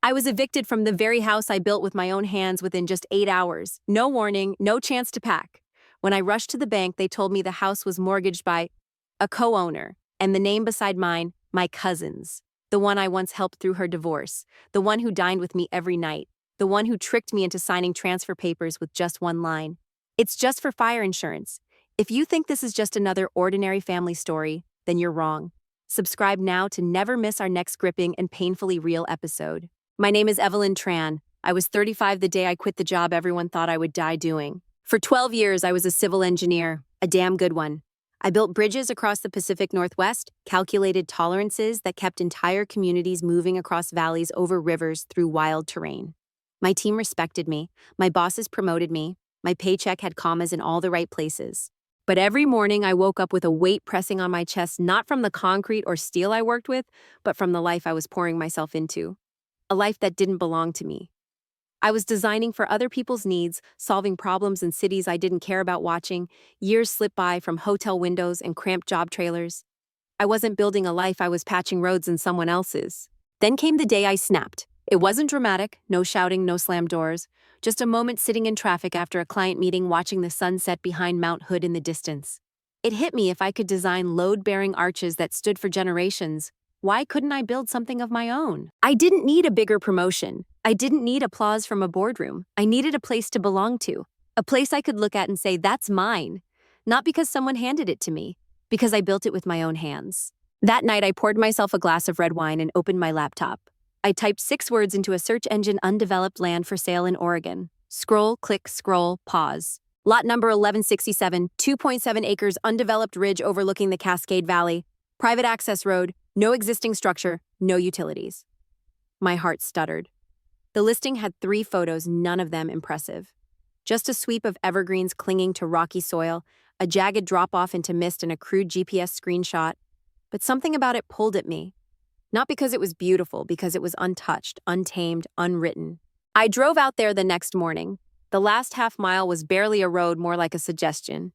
I was evicted from the very house I built with my own hands within just 8 hours. No warning, no chance to pack. When I rushed to the bank, they told me the house was mortgaged by a co-owner, and the name beside mine, my cousin's. The one I once helped through her divorce, the one who dined with me every night, the one who tricked me into signing transfer papers with just one line. It's just for fire insurance. If you think this is just another ordinary family story, then you're wrong. Subscribe now to never miss our next gripping and painfully real episode. My name is Evelyn Tran. I was 35 the day I quit the job everyone thought I would die doing. For 12 years, I was a civil engineer, a damn good one. I built bridges across the Pacific Northwest, calculated tolerances that kept entire communities moving across valleys over rivers through wild terrain. My team respected me, my bosses promoted me, my paycheck had commas in all the right places. But every morning I woke up with a weight pressing on my chest, not from the concrete or steel I worked with, but from the life I was pouring myself into. A life that didn't belong to me. I was designing for other people's needs, solving problems in cities I didn't care about watching. Years slipped by from hotel windows and cramped job trailers. I wasn't building a life, I was patching roads in someone else's. Then came the day I snapped. It wasn't dramatic, no shouting, no slammed doors, just a moment sitting in traffic after a client meeting watching the sun set behind Mount Hood in the distance. It hit me, if I could design load-bearing arches that stood for generations, why couldn't I build something of my own? I didn't need a bigger promotion. I didn't need applause from a boardroom. I needed a place to belong to. A place I could look at and say, that's mine. Not because someone handed it to me, because I built it with my own hands. That night, I poured myself a glass of red wine and opened my laptop. I typed 6 words into a search engine: undeveloped land for sale in Oregon. Scroll, click, scroll, pause. Lot number 1167, 2.7 acres, undeveloped ridge overlooking the Cascade Valley. Private access road, no existing structure, no utilities. My heart stuttered. The listing had 3 photos, none of them impressive. Just a sweep of evergreens clinging to rocky soil, a jagged drop-off into mist, and a crude GPS screenshot. But something about it pulled at me. Not because it was beautiful, because it was untouched, untamed, unwritten. I drove out there the next morning. The last half-mile was barely a road, more like a suggestion.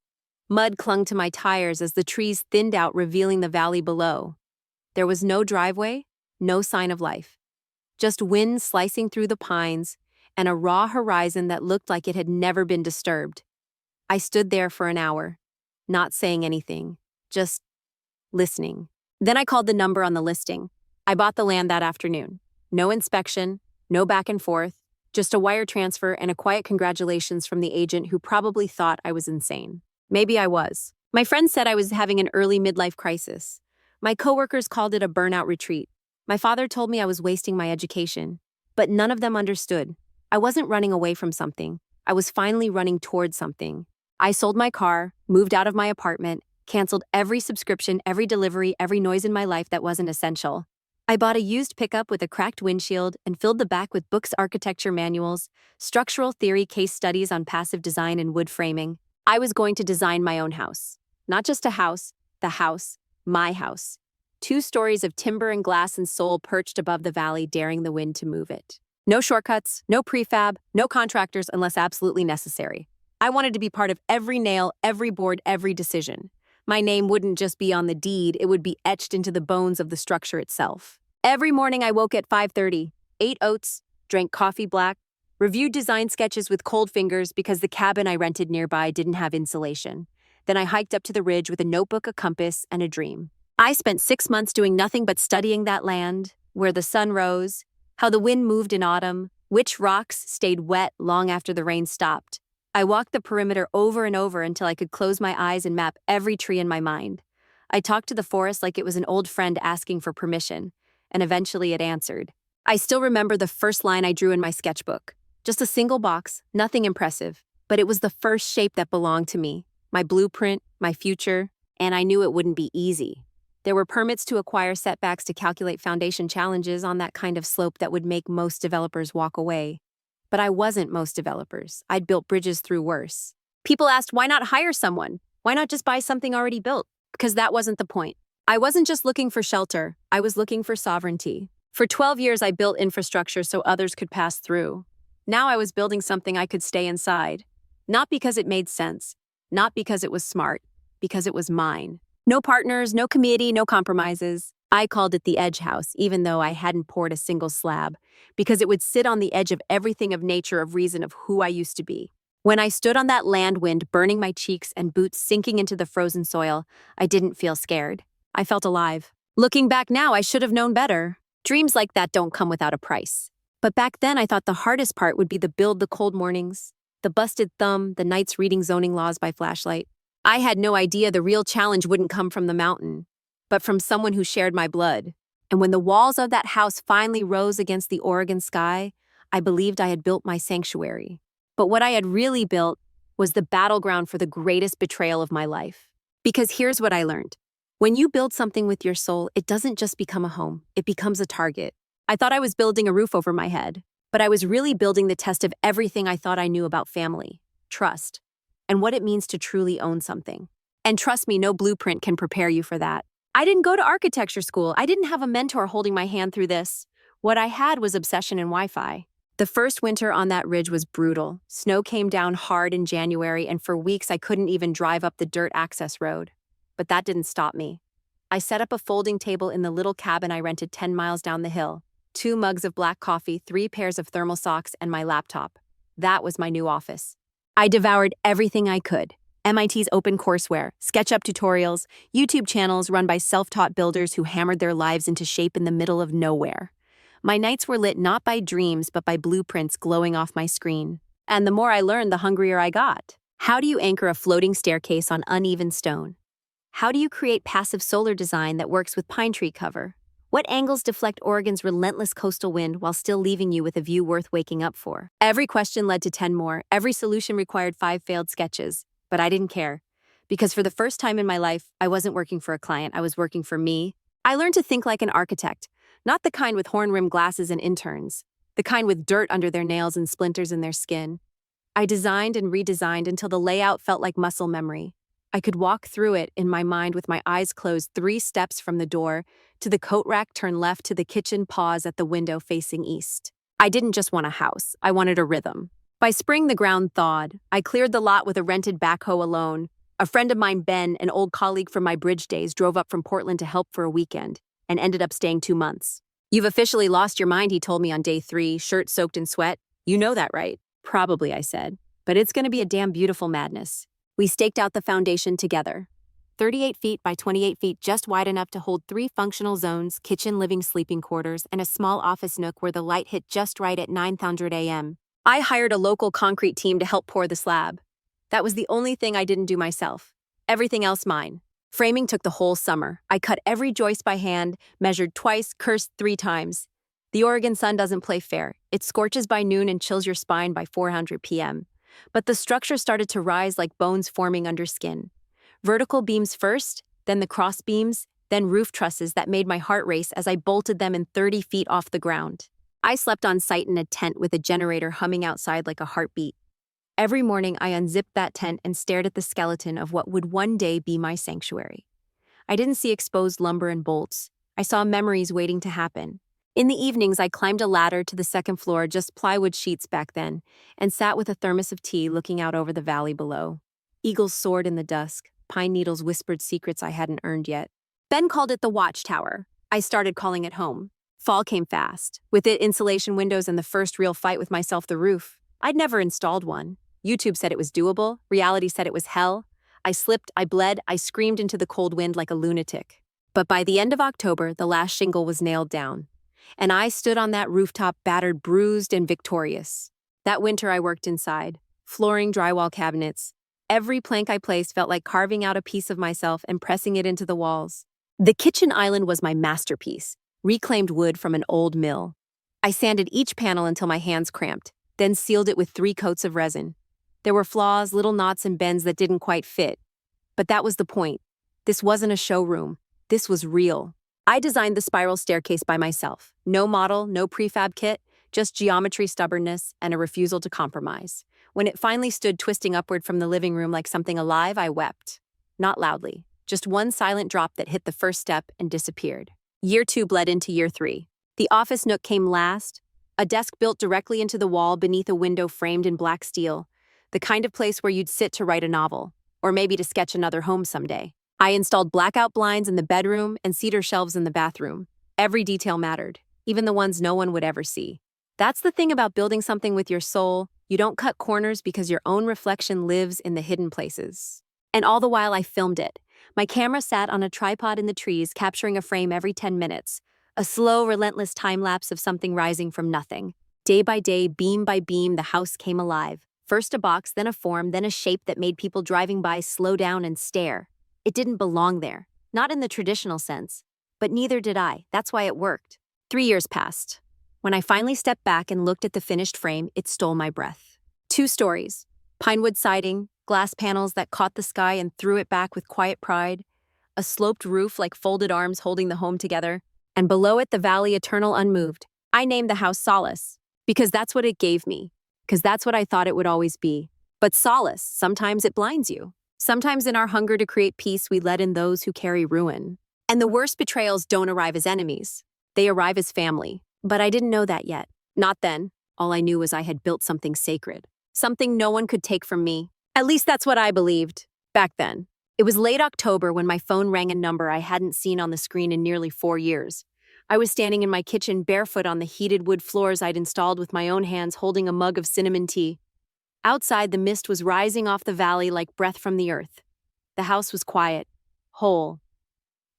Mud clung to my tires as the trees thinned out, revealing the valley below. There was no driveway, no sign of life. Just wind slicing through the pines and a raw horizon that looked like it had never been disturbed. I stood there for an hour, not saying anything, just listening. Then I called the number on the listing. I bought the land that afternoon. No inspection, no back and forth, just a wire transfer and a quiet congratulations from the agent who probably thought I was insane. Maybe I was. My friends said I was having an early midlife crisis. My coworkers called it a burnout retreat. My father told me I was wasting my education. But none of them understood. I wasn't running away from something. I was finally running towards something. I sold my car, moved out of my apartment, canceled every subscription, every delivery, every noise in my life that wasn't essential. I bought a used pickup with a cracked windshield and filled the back with books, architecture manuals, structural theory, case studies on passive design and wood framing. I was going to design my own house. Not just a house, the house, my house. 2 stories of timber and glass and soul perched above the valley, daring the wind to move it. No shortcuts, no prefab, no contractors unless absolutely necessary. I wanted to be part of every nail, every board, every decision. My name wouldn't just be on the deed, it would be etched into the bones of the structure itself. Every morning I woke at 5:30, ate oats, drank coffee black, reviewed design sketches with cold fingers because the cabin I rented nearby didn't have insulation. Then I hiked up to the ridge with a notebook, a compass, and a dream. I spent 6 months doing nothing but studying that land, where the sun rose, how the wind moved in autumn, which rocks stayed wet long after the rain stopped. I walked the perimeter over and over until I could close my eyes and map every tree in my mind. I talked to the forest like it was an old friend asking for permission, and eventually it answered. I still remember the first line I drew in my sketchbook. Just a single box, nothing impressive, but it was the first shape that belonged to me, my blueprint, my future, and I knew it wouldn't be easy. There were permits to acquire, setbacks to calculate, foundation challenges on that kind of slope that would make most developers walk away. But I wasn't most developers. I'd built bridges through worse. People asked, why not hire someone? Why not just buy something already built? Because that wasn't the point. I wasn't just looking for shelter. I was looking for sovereignty. For 12 years, I built infrastructure so others could pass through. Now I was building something I could stay inside. Not because it made sense. Not because it was smart. Because it was mine. No partners, no committee, no compromises. I called it the edge house, even though I hadn't poured a single slab, because it would sit on the edge of everything of nature, of reason, of who I used to be. When I stood on that land wind, burning my cheeks and boots sinking into the frozen soil, I didn't feel scared. I felt alive. Looking back now, I should have known better. Dreams like that don't come without a price. But back then, I thought the hardest part would be the cold mornings, the busted thumb, the nights reading zoning laws by flashlight. I had no idea the real challenge wouldn't come from the mountain, but from someone who shared my blood. And when the walls of that house finally rose against the Oregon sky, I believed I had built my sanctuary. But what I had really built was the battleground for the greatest betrayal of my life. Because here's what I learned. When you build something with your soul, it doesn't just become a home, it becomes a target. I thought I was building a roof over my head, but I was really building the test of everything I thought I knew about family, trust, and what it means to truly own something. And trust me, no blueprint can prepare you for that. I didn't go to architecture school. I didn't have a mentor holding my hand through this. What I had was obsession and Wi-Fi. The first winter on that ridge was brutal. Snow came down hard in January, and for weeks I couldn't even drive up the dirt access road. But that didn't stop me. I set up a folding table in the little cabin I rented 10 miles down the hill. 2 mugs of black coffee, 3 pairs of thermal socks, and my laptop. That was my new office. I devoured everything I could. MIT's open courseware, SketchUp tutorials, YouTube channels run by self-taught builders who hammered their lives into shape in the middle of nowhere. My nights were lit not by dreams, but by blueprints glowing off my screen. And the more I learned, the hungrier I got. How do you anchor a floating staircase on uneven stone? How do you create passive solar design that works with pine tree cover? What angles deflect Oregon's relentless coastal wind while still leaving you with a view worth waking up for? Every question led to 10 more. Every solution required 5 failed sketches. But I didn't care. Because for the first time in my life, I wasn't working for a client, I was working for me. I learned to think like an architect, not the kind with horn-rimmed glasses and interns, the kind with dirt under their nails and splinters in their skin. I designed and redesigned until the layout felt like muscle memory. I could walk through it in my mind with my eyes closed 3 steps from the door, to the coat rack, turn left, to the kitchen, pause at the window facing east. I didn't just want a house, I wanted a rhythm. By spring, the ground thawed. I cleared the lot with a rented backhoe alone. A friend of mine, Ben, an old colleague from my bridge days, drove up from Portland to help for a weekend, and ended up staying 2 months. "You've officially lost your mind," he told me on day 3, shirt soaked in sweat. "You know that, right?" "Probably," I said. "But it's going to be a damn beautiful madness." We staked out the foundation together. 38 feet by 28 feet, just wide enough to hold 3 functional zones, kitchen, living, sleeping quarters, and a small office nook where the light hit just right at 9:00 a.m. I hired a local concrete team to help pour the slab. That was the only thing I didn't do myself. Everything else mine. Framing took the whole summer. I cut every joist by hand, measured twice, cursed 3 times. The Oregon sun doesn't play fair. It scorches by noon and chills your spine by 400 p.m. But the structure started to rise like bones forming under skin. Vertical beams first, then the cross beams, then roof trusses that made my heart race as I bolted them in 30 feet off the ground. I slept on site in a tent with a generator humming outside like a heartbeat. Every morning, I unzipped that tent and stared at the skeleton of what would one day be my sanctuary. I didn't see exposed lumber and bolts. I saw memories waiting to happen. In the evenings, I climbed a ladder to the 2nd floor, just plywood sheets back then, and sat with a thermos of tea looking out over the valley below. Eagles soared in the dusk. Pine needles whispered secrets I hadn't earned yet. Ben called it the watchtower. I started calling it home. Fall came fast. With it, insulation windows and the first real fight with myself, the roof. I'd never installed one. YouTube said it was doable. Reality said it was hell. I slipped, I bled, I screamed into the cold wind like a lunatic. But by the end of October, the last shingle was nailed down. And I stood on that rooftop battered, bruised, and victorious. That winter I worked inside. Flooring, drywall cabinets. Every plank I placed felt like carving out a piece of myself and pressing it into the walls. The kitchen island was my masterpiece. Reclaimed wood from an old mill. I sanded each panel until my hands cramped, then sealed it with 3 coats of resin. There were flaws, little knots and bends that didn't quite fit. But that was the point. This wasn't a showroom. This was real. I designed the spiral staircase by myself. No model, no prefab kit, just geometry, stubbornness, and a refusal to compromise. When it finally stood twisting upward from the living room like something alive, I wept. Not loudly, just one silent drop that hit the first step and disappeared. Year 2 bled into year 3. The office nook came last, a desk built directly into the wall beneath a window framed in black steel, the kind of place where you'd sit to write a novel, or maybe to sketch another home someday. I installed blackout blinds in the bedroom and cedar shelves in the bathroom. Every detail mattered, even the ones no one would ever see. That's the thing about building something with your soul. You don't cut corners because your own reflection lives in the hidden places. And all the while I filmed it. My camera sat on a tripod in the trees, capturing a frame every 10 minutes. A slow, relentless time lapse of something rising from nothing. Day by day, beam by beam, the house came alive. First a box, then a form, then a shape that made people driving by slow down and stare. It didn't belong there, not in the traditional sense. But neither did I. That's why it worked. 3 years passed. When I finally stepped back and looked at the finished frame, it stole my breath. 2 stories. Pinewood siding, glass panels that caught the sky and threw it back with quiet pride. A sloped roof like folded arms holding the home together. And below it, the valley eternal unmoved. I named the house Solace, because that's what it gave me. Because that's what I thought it would always be. But solace, sometimes it blinds you. Sometimes in our hunger to create peace, we let in those who carry ruin. And the worst betrayals don't arrive as enemies. They arrive as family. But I didn't know that yet. Not then. All I knew was I had built something sacred. Something no one could take from me. At least that's what I believed. Back then. It was late October when my phone rang a number I hadn't seen on the screen in nearly 4 years. I was standing in my kitchen barefoot on the heated wood floors I'd installed with my own hands, holding a mug of cinnamon tea. Outside, the mist was rising off the valley like breath from the earth. The house was quiet, whole,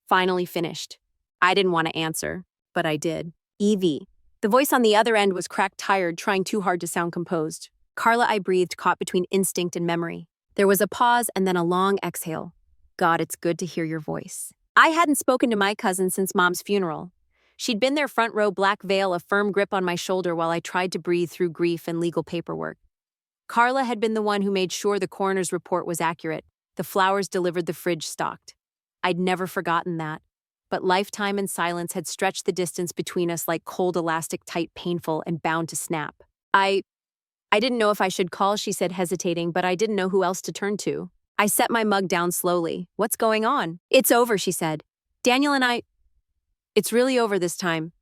finally finished. I didn't want to answer, but I did. Evie. The voice on the other end was cracked tired, trying too hard to sound composed. Carla, I breathed, caught between instinct and memory. There was a pause and then a long exhale. God, it's good to hear your voice. I hadn't spoken to my cousin since Mom's funeral. She'd been there front row, black veil, a firm grip on my shoulder while I tried to breathe through grief and legal paperwork. Carla had been the one who made sure the coroner's report was accurate, the flowers delivered, the fridge stocked. I'd never forgotten that. But lifetime and silence had stretched the distance between us like cold elastic, tight, painful, and bound to snap. I didn't know if I should call, she said, hesitating, but I didn't know who else to turn to. I set my mug down slowly. What's going on? It's over, she said. Daniel and I... It's really over this time.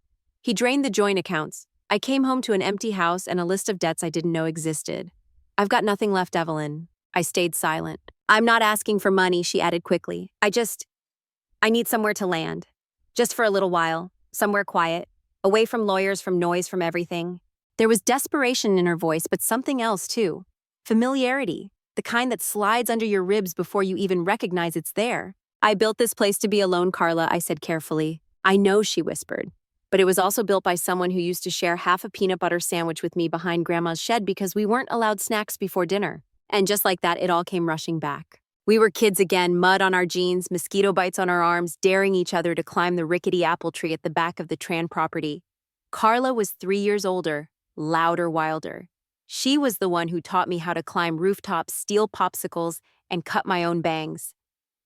He drained the joint accounts. I came home to an empty house and a list of debts I didn't know existed. I've got nothing left, Evelyn. I stayed silent. I'm not asking for money, she added quickly. I need somewhere to land. Just for a little while. Somewhere quiet. Away from lawyers, from noise, from everything. There was desperation in her voice, but something else too. Familiarity. The kind that slides under your ribs before you even recognize it's there. I built this place to be alone, Carla, I said carefully. I know, she whispered. But it was also built by someone who used to share half a peanut butter sandwich with me behind Grandma's shed because we weren't allowed snacks before dinner. And just like that, it all came rushing back. We were kids again, mud on our jeans, mosquito bites on our arms, daring each other to climb the rickety apple tree at the back of the Tran property. Carla was 3 years older, louder, wilder. She was the one who taught me how to climb rooftops, steal popsicles, and cut my own bangs.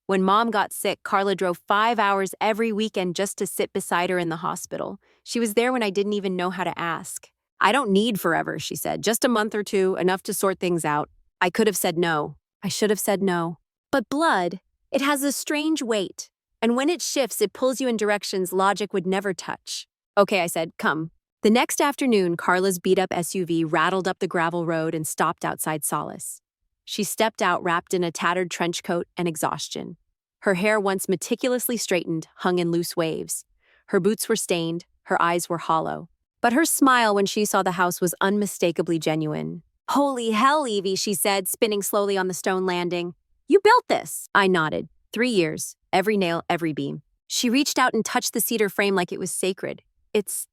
When Mom got sick, Carla drove 5 hours every weekend just to sit beside her in the hospital. She was there when I didn't even know how to ask. I don't need forever, she said. Just a month or two, enough to sort things out. I could have said no. I should have said no. But blood, it has a strange weight. And when it shifts, it pulls you in directions logic would never touch. Okay, I said, come. The next afternoon, Carla's beat-up SUV rattled up the gravel road and stopped outside Solace. She stepped out wrapped in a tattered trench coat and exhaustion. Her hair, once meticulously straightened, hung in loose waves. Her boots were stained, her eyes were hollow. But her smile when she saw the house was unmistakably genuine. Holy hell, Evie, she said, spinning slowly on the stone landing. You built this! I nodded. 3 years, every nail, every beam. She reached out and touched the cedar frame like it was sacred. It's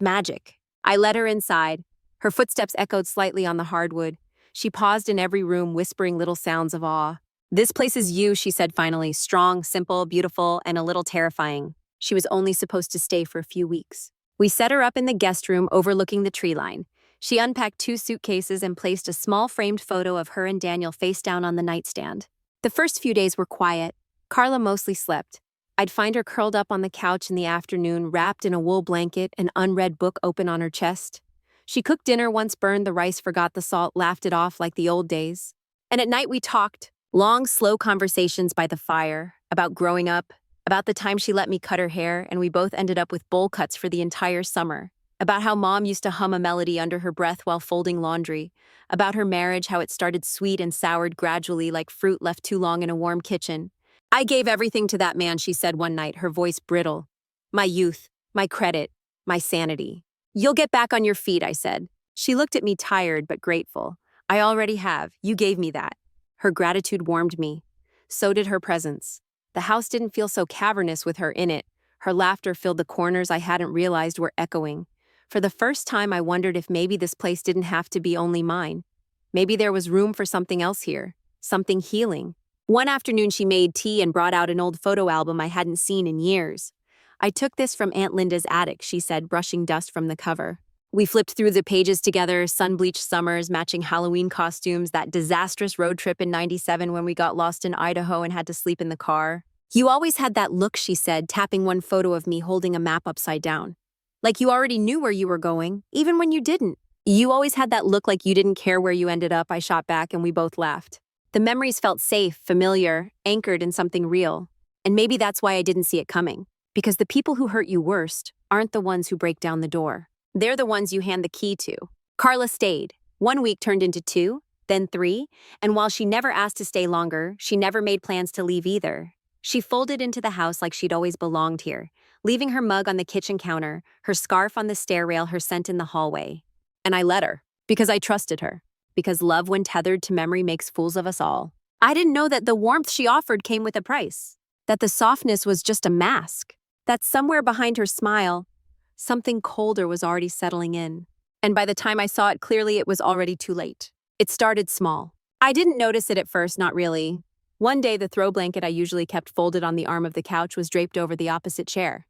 magic. I led her inside. Her footsteps echoed slightly on the hardwood. She paused in every room, whispering little sounds of awe. This place is you, she said finally, strong, simple, beautiful, and a little terrifying. She was only supposed to stay for a few weeks. We set her up in the guest room overlooking the tree line. She unpacked 2 suitcases and placed a small framed photo of her and Daniel face down on the nightstand. The first few days were quiet. Carla mostly slept. I'd find her curled up on the couch in the afternoon, wrapped in a wool blanket, an unread book open on her chest. She cooked dinner once, burned the rice, forgot the salt, laughed it off like the old days. And at night we talked. Long, slow conversations by the fire, about growing up, about the time she let me cut her hair and we both ended up with bowl cuts for the entire summer, about how Mom used to hum a melody under her breath while folding laundry, about her marriage, how it started sweet and soured gradually like fruit left too long in a warm kitchen. I gave everything to that man, she said one night, her voice brittle. My youth, my credit, my sanity. You'll get back on your feet, I said. She looked at me tired but grateful. I already have. You gave me that. Her gratitude warmed me. So did her presence. The house didn't feel so cavernous with her in it. Her laughter filled the corners I hadn't realized were echoing. For the first time, I wondered if maybe this place didn't have to be only mine. Maybe there was room for something else here, something healing. One afternoon, she made tea and brought out an old photo album I hadn't seen in years. I took this from Aunt Linda's attic, she said, brushing dust from the cover. We flipped through the pages together, sun-bleached summers, matching Halloween costumes, that disastrous road trip in '97 when we got lost in Idaho and had to sleep in the car. You always had that look, she said, tapping one photo of me holding a map upside down. Like you already knew where you were going, even when you didn't. You always had that look like you didn't care where you ended up, I shot back, and we both laughed. The memories felt safe, familiar, anchored in something real. And maybe that's why I didn't see it coming. Because the people who hurt you worst aren't the ones who break down the door. They're the ones you hand the key to. Carla stayed. 1 week turned into 2, then 3, and while she never asked to stay longer, she never made plans to leave either. She folded into the house like she'd always belonged here, leaving her mug on the kitchen counter, her scarf on the stair rail, her scent in the hallway. And I let her, because I trusted her. Because love, when tethered to memory, makes fools of us all. I didn't know that the warmth she offered came with a price. That the softness was just a mask. That somewhere behind her smile, something colder was already settling in. And by the time I saw it clearly, it was already too late. It started small. I didn't notice it at first, not really. One day, the throw blanket I usually kept folded on the arm of the couch was draped over the opposite chair.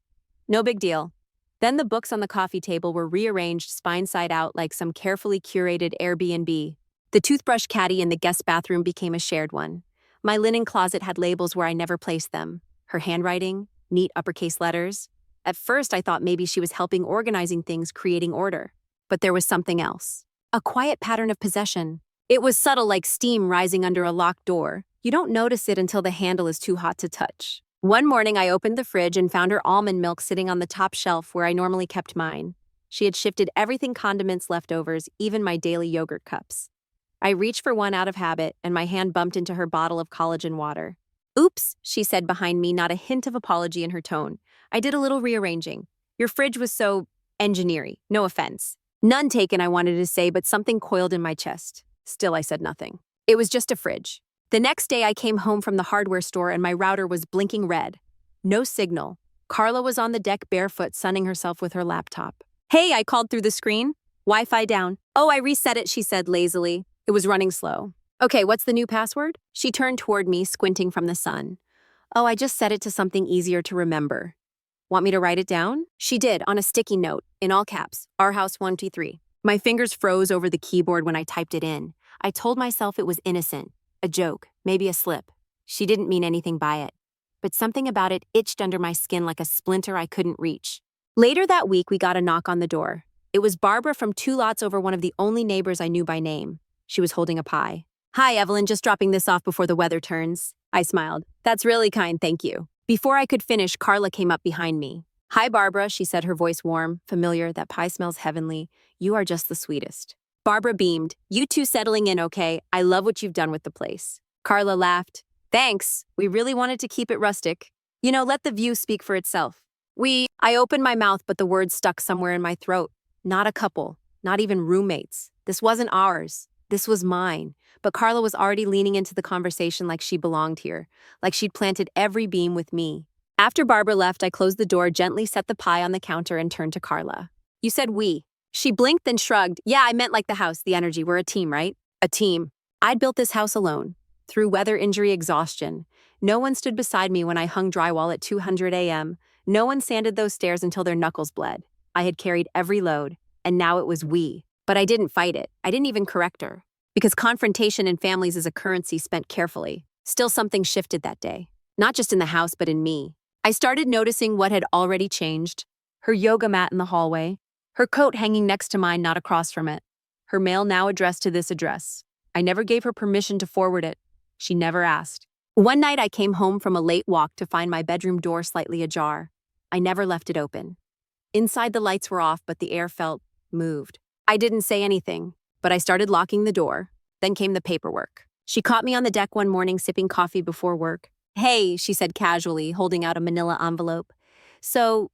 No big deal. Then the books on the coffee table were rearranged spine side out like some carefully curated Airbnb. The toothbrush caddy in the guest bathroom became a shared one. My linen closet had labels where I never placed them. Her handwriting, neat uppercase letters. At first, I thought maybe she was helping organizing things, creating order. But there was something else. A quiet pattern of possession. It was subtle, like steam rising under a locked door. You don't notice it until the handle is too hot to touch. One morning, I opened the fridge and found her almond milk sitting on the top shelf where I normally kept mine. She had shifted everything: condiments, leftovers, even my daily yogurt cups. I reached for one out of habit, and my hand bumped into her bottle of collagen water. Oops, she said behind me, not a hint of apology in her tone. I did a little rearranging. Your fridge was so engineering. No offense. None taken, I wanted to say, but something coiled in my chest. Still, I said nothing. It was just a fridge. The next day, I came home from the hardware store and my router was blinking red. No signal. Carla was on the deck barefoot, sunning herself with her laptop. Hey, I called through the screen. Wi-Fi down. Oh, I reset it, she said lazily. It was running slow. Okay, what's the new password? She turned toward me, squinting from the sun. Oh, I just set it to something easier to remember. Want me to write it down? She did, on a sticky note, in all caps, Our House 123. My fingers froze over the keyboard when I typed it in. I told myself it was innocent, a joke, maybe a slip. She didn't mean anything by it. But something about it itched under my skin like a splinter I couldn't reach. Later that week, we got a knock on the door. It was Barbara from 2 lots over, one of the only neighbors I knew by name. She was holding a pie. Hi, Evelyn, just dropping this off before the weather turns. I smiled. That's really kind, thank you. Before I could finish, Carla came up behind me. Hi, Barbara, she said, her voice warm, familiar. That pie smells heavenly. You are just the sweetest. Barbara beamed. You two settling in okay? I love what you've done with the place. Carla laughed. Thanks. We really wanted to keep it rustic. You know, let the view speak for itself. I opened my mouth, but the words stuck somewhere in my throat. Not a couple. Not even roommates. This wasn't ours. This was mine. But Carla was already leaning into the conversation like she belonged here, like she'd planted every beam with me. After Barbara left, I closed the door, gently set the pie on the counter, and turned to Carla. You said we. She blinked, then shrugged. Yeah, I meant like the house, the energy. We're a team, right? A team. I'd built this house alone, through weather, injury, exhaustion. No one stood beside me when I hung drywall at 200 a.m. No one sanded those stairs until their knuckles bled. I had carried every load, and now it was we. But I didn't fight it. I didn't even correct her. Because confrontation in families is a currency spent carefully. Still, something shifted that day. Not just in the house, but in me. I started noticing what had already changed. Her yoga mat in the hallway. Her coat hanging next to mine, not across from it. Her mail now addressed to this address. I never gave her permission to forward it. She never asked. One night I came home from a late walk to find my bedroom door slightly ajar. I never left it open. Inside the lights were off, but the air felt moved. I didn't say anything, but I started locking the door. Then came the paperwork. She caught me on the deck one morning sipping coffee before work. Hey, she said casually, holding out a manila envelope. So,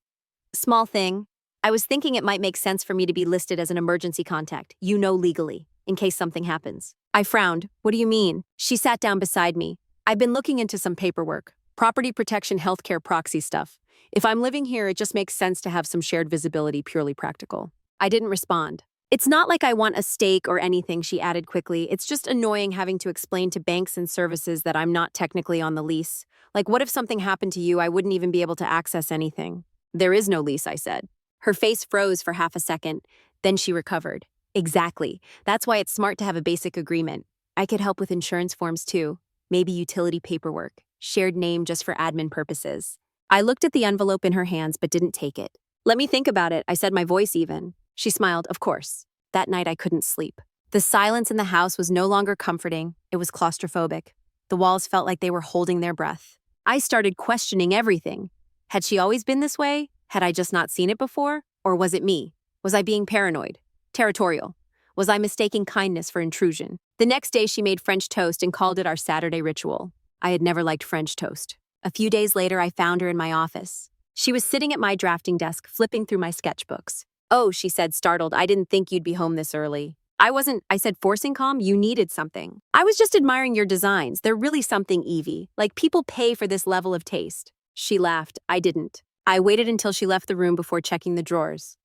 small thing. I was thinking it might make sense for me to be listed as an emergency contact, legally, in case something happens. I frowned. What do you mean? She sat down beside me. I've been looking into some paperwork, property protection, healthcare proxy stuff. If I'm living here, it just makes sense to have some shared visibility, purely practical. I didn't respond. It's not like I want a stake or anything, she added quickly. It's just annoying having to explain to banks and services that I'm not technically on the lease. Like, what if something happened to you? I wouldn't even be able to access anything. There is no lease, I said. Her face froze for half a second. Then she recovered. Exactly. That's why it's smart to have a basic agreement. I could help with insurance forms too. Maybe utility paperwork. Shared name just for admin purposes. I looked at the envelope in her hands but didn't take it. Let me think about it, I said, my voice even. She smiled, of course. That night I couldn't sleep. The silence in the house was no longer comforting. It was claustrophobic. The walls felt like they were holding their breath. I started questioning everything. Had she always been this way? Had I just not seen it before? Or was it me? Was I being paranoid? Territorial? Was I mistaking kindness for intrusion? The next day she made French toast and called it our Saturday ritual. I had never liked French toast. A few days later I found her in my office. She was sitting at my drafting desk, flipping through my sketchbooks. Oh, she said, startled, I didn't think you'd be home this early. I said, forcing calm, you needed something. I was just admiring your designs. They're really something, Evie. Like, people pay for this level of taste. She laughed. I didn't. I waited until she left the room before checking the drawers.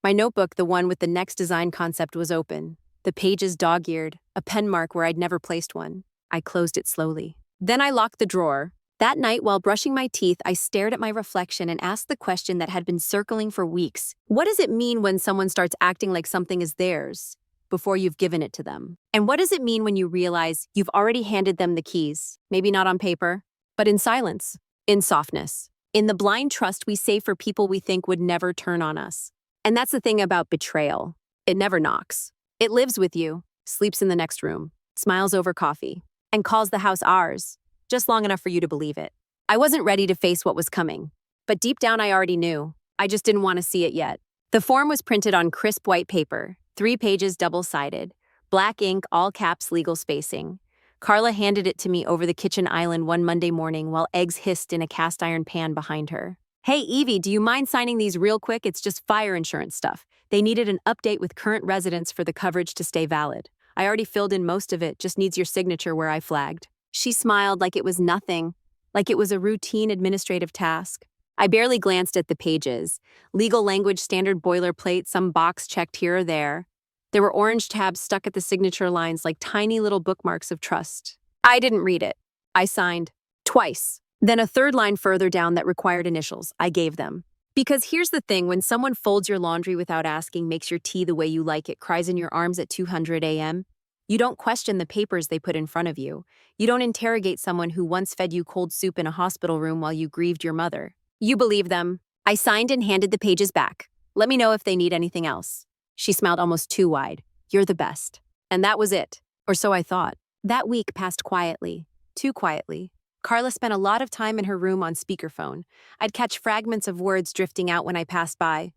My notebook, the one with the next design concept, was open. The pages dog-eared, a pen mark where I'd never placed one. I closed it slowly. Then I locked the drawer. That night, while brushing my teeth, I stared at my reflection and asked the question that had been circling for weeks. What does it mean when someone starts acting like something is theirs before you've given it to them? And what does it mean when you realize you've already handed them the keys? Maybe not on paper, but in silence, in softness, in the blind trust we save for people we think would never turn on us. And that's the thing about betrayal. It never knocks. It lives with you, sleeps in the next room, smiles over coffee, and calls the house ours. Just long enough for you to believe it. I wasn't ready to face what was coming, but deep down I already knew. I just didn't want to see it yet. The form was printed on crisp white paper, 3 pages double-sided, black ink, all caps, legal spacing. Carla handed it to me over the kitchen island one Monday morning while eggs hissed in a cast iron pan behind her. Hey, Evie, do you mind signing these real quick? It's just fire insurance stuff. They needed an update with current residents for the coverage to stay valid. I already filled in most of it, just needs your signature where I flagged. She smiled like it was nothing, like it was a routine administrative task. I barely glanced at the pages. Legal language, standard boilerplate, some box checked here or there. There were orange tabs stuck at the signature lines like tiny little bookmarks of trust. I didn't read it. I signed. Twice. Then a third line further down that required initials. I gave them. Because here's the thing, when someone folds your laundry without asking, makes your tea the way you like it, cries in your arms at 200 a.m., you don't question the papers they put in front of you. You don't interrogate someone who once fed you cold soup in a hospital room while you grieved your mother. You believe them. I signed and handed the pages back. Let me know if they need anything else. She smiled almost too wide. You're the best. And that was it. Or so I thought. That week passed quietly. Too quietly. Carla spent a lot of time in her room on speakerphone. I'd catch fragments of words drifting out when I passed by.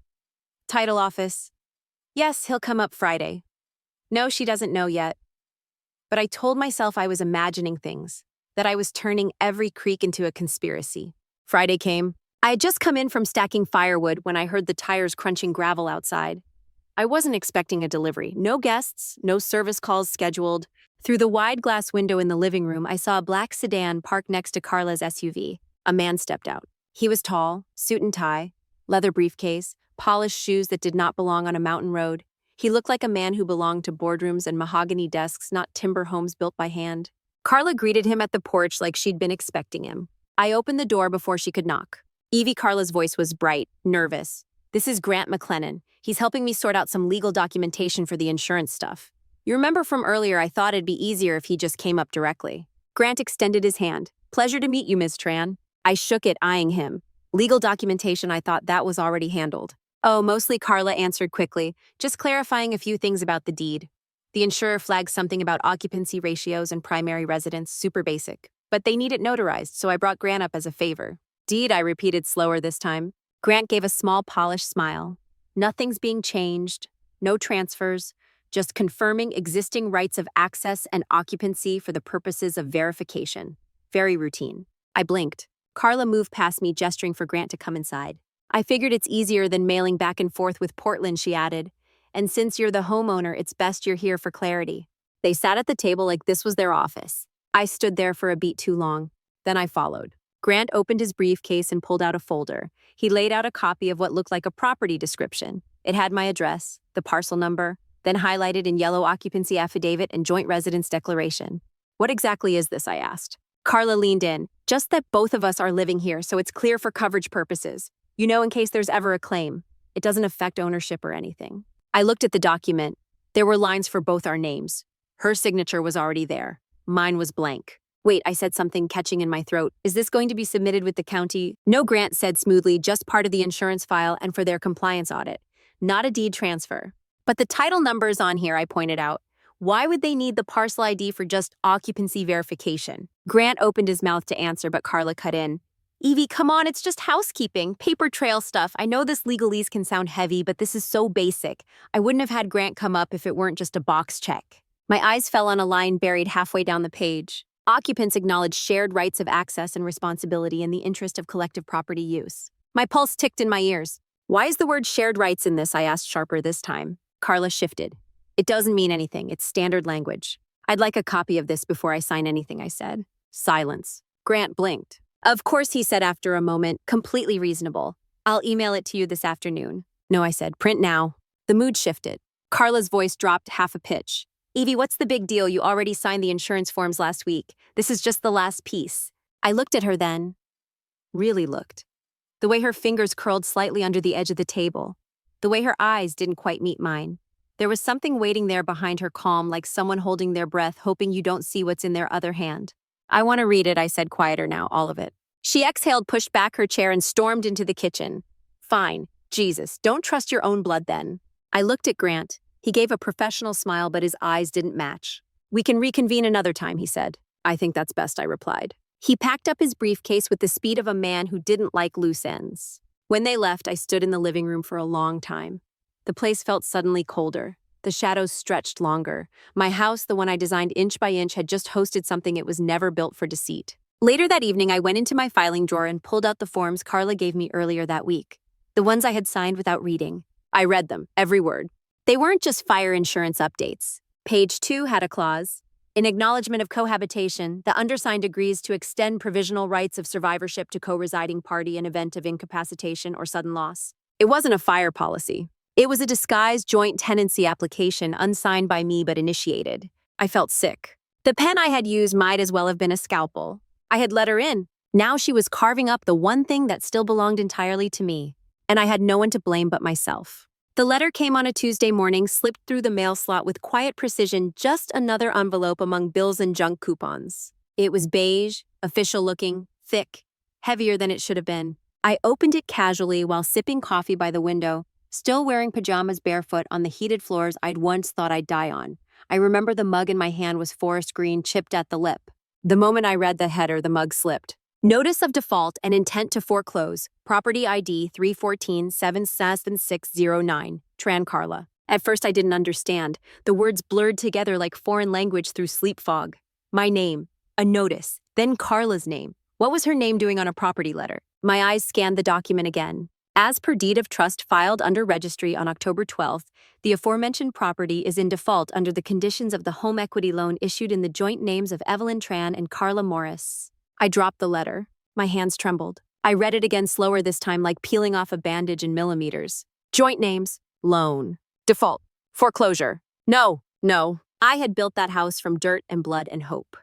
Title office. Yes, he'll come up Friday. No, she doesn't know yet. But I told myself I was imagining things, that I was turning every creak into a conspiracy. Friday came. I had just come in from stacking firewood when I heard the tires crunching gravel outside. I wasn't expecting a delivery. No guests, no service calls scheduled. Through the wide glass window in the living room, I saw a black sedan parked next to Carla's SUV. A man stepped out. He was tall, suit and tie, leather briefcase, polished shoes that did not belong on a mountain road. He looked like a man who belonged to boardrooms and mahogany desks, not timber homes built by hand. Carla greeted him at the porch like she'd been expecting him. I opened the door before she could knock. Evie, Carla's voice was bright, nervous. This is Grant McLennan. He's helping me sort out some legal documentation for the insurance stuff. You remember from earlier, I thought it'd be easier if he just came up directly. Grant extended his hand. Pleasure to meet you, Ms. Tran. I shook it, eyeing him. Legal documentation, I thought that was already handled. Oh, mostly, Carla answered quickly, just clarifying a few things about the deed. The insurer flagged something about occupancy ratios and primary residence, super basic. But they need it notarized, so I brought Grant up as a favor. Deed, I repeated slower this time. Grant gave a small, polished smile. Nothing's being changed, no transfers, just confirming existing rights of access and occupancy for the purposes of verification. Very routine. I blinked. Carla moved past me, gesturing for Grant to come inside. I figured it's easier than mailing back and forth with Portland, she added. And since you're the homeowner, it's best you're here for clarity. They sat at the table like this was their office. I stood there for a beat too long. Then I followed. Grant opened his briefcase and pulled out a folder. He laid out a copy of what looked like a property description. It had my address, the parcel number, then highlighted in yellow occupancy affidavit and joint residence declaration. What exactly is this? I asked. Carla leaned in. Just that both of us are living here, so it's clear for coverage purposes. You know, in case there's ever a claim. It doesn't affect ownership or anything. I looked at the document. There were lines for both our names. Her signature was already there. Mine was blank. Wait, I said, something catching in my throat. Is this going to be submitted with the county? No, Grant said smoothly, just part of the insurance file and for their compliance audit. Not a deed transfer. But the title number is on here, I pointed out. Why would they need the parcel ID for just occupancy verification? Grant opened his mouth to answer, but Carla cut in. Evie, come on, it's just housekeeping, paper trail stuff. I know this legalese can sound heavy, but this is so basic. I wouldn't have had Grant come up if it weren't just a box check. My eyes fell on a line buried halfway down the page. Occupants acknowledge shared rights of access and responsibility in the interest of collective property use. My pulse ticked in my ears. Why is the word shared rights in this? I asked sharper this time. Carla shifted. It doesn't mean anything. It's standard language. I'd like a copy of this before I sign anything, I said. Silence. Grant blinked. Of course, he said after a moment, completely reasonable. I'll email it to you this afternoon. No, I said, print now. The mood shifted. Carla's voice dropped half a pitch. Evie, what's the big deal? You already signed the insurance forms last week. This is just the last piece. I looked at her then. Really looked. The way her fingers curled slightly under the edge of the table. The way her eyes didn't quite meet mine. There was something waiting there behind her calm, like someone holding their breath, hoping you don't see what's in their other hand. I want to read it, I said, quieter now, all of it. She exhaled, pushed back her chair, and stormed into the kitchen. Fine. Jesus, don't trust your own blood then. I looked at Grant. He gave a professional smile, but his eyes didn't match. We can reconvene another time, he said. I think that's best, I replied. He packed up his briefcase with the speed of a man who didn't like loose ends. When they left, I stood in the living room for a long time. The place felt suddenly colder. The shadows stretched longer. My house, the one I designed inch by inch, had just hosted something it was never built for deceit. Later that evening, I went into my filing drawer and pulled out the forms Carla gave me earlier that week. The ones I had signed without reading. I read them, every word. They weren't just fire insurance updates. Page 2 had a clause. In acknowledgement of cohabitation, the undersigned agrees to extend provisional rights of survivorship to co-residing party in event of incapacitation or sudden loss. It wasn't a fire policy. It was a disguised joint tenancy application unsigned by me but initiated. I felt sick. The pen I had used might as well have been a scalpel. I had let her in. Now she was carving up the one thing that still belonged entirely to me. And I had no one to blame but myself. The letter came on a Tuesday morning, slipped through the mail slot with quiet precision, just another envelope among bills and junk coupons. It was beige, official-looking, thick, heavier than it should have been. I opened it casually while sipping coffee by the window, still wearing pajamas barefoot on the heated floors I'd once thought I'd die on. I remember the mug in my hand was forest green, chipped at the lip. The moment I read the header, the mug slipped. Notice of default and intent to foreclose. Property ID 314-77609. Tran Carla. At first I didn't understand. The words blurred together like foreign language through sleep fog. My name. A notice. Then Carla's name. What was her name doing on a property letter? My eyes scanned the document again. As per deed of trust filed under registry on October 12th, the aforementioned property is in default under the conditions of the home equity loan issued in the joint names of Evelyn Tran and Carla Morris. I dropped the letter. My hands trembled. I read it again slower this time, like peeling off a bandage in millimeters. Joint names, loan, default, foreclosure. No. I had built that house from dirt and blood and hope.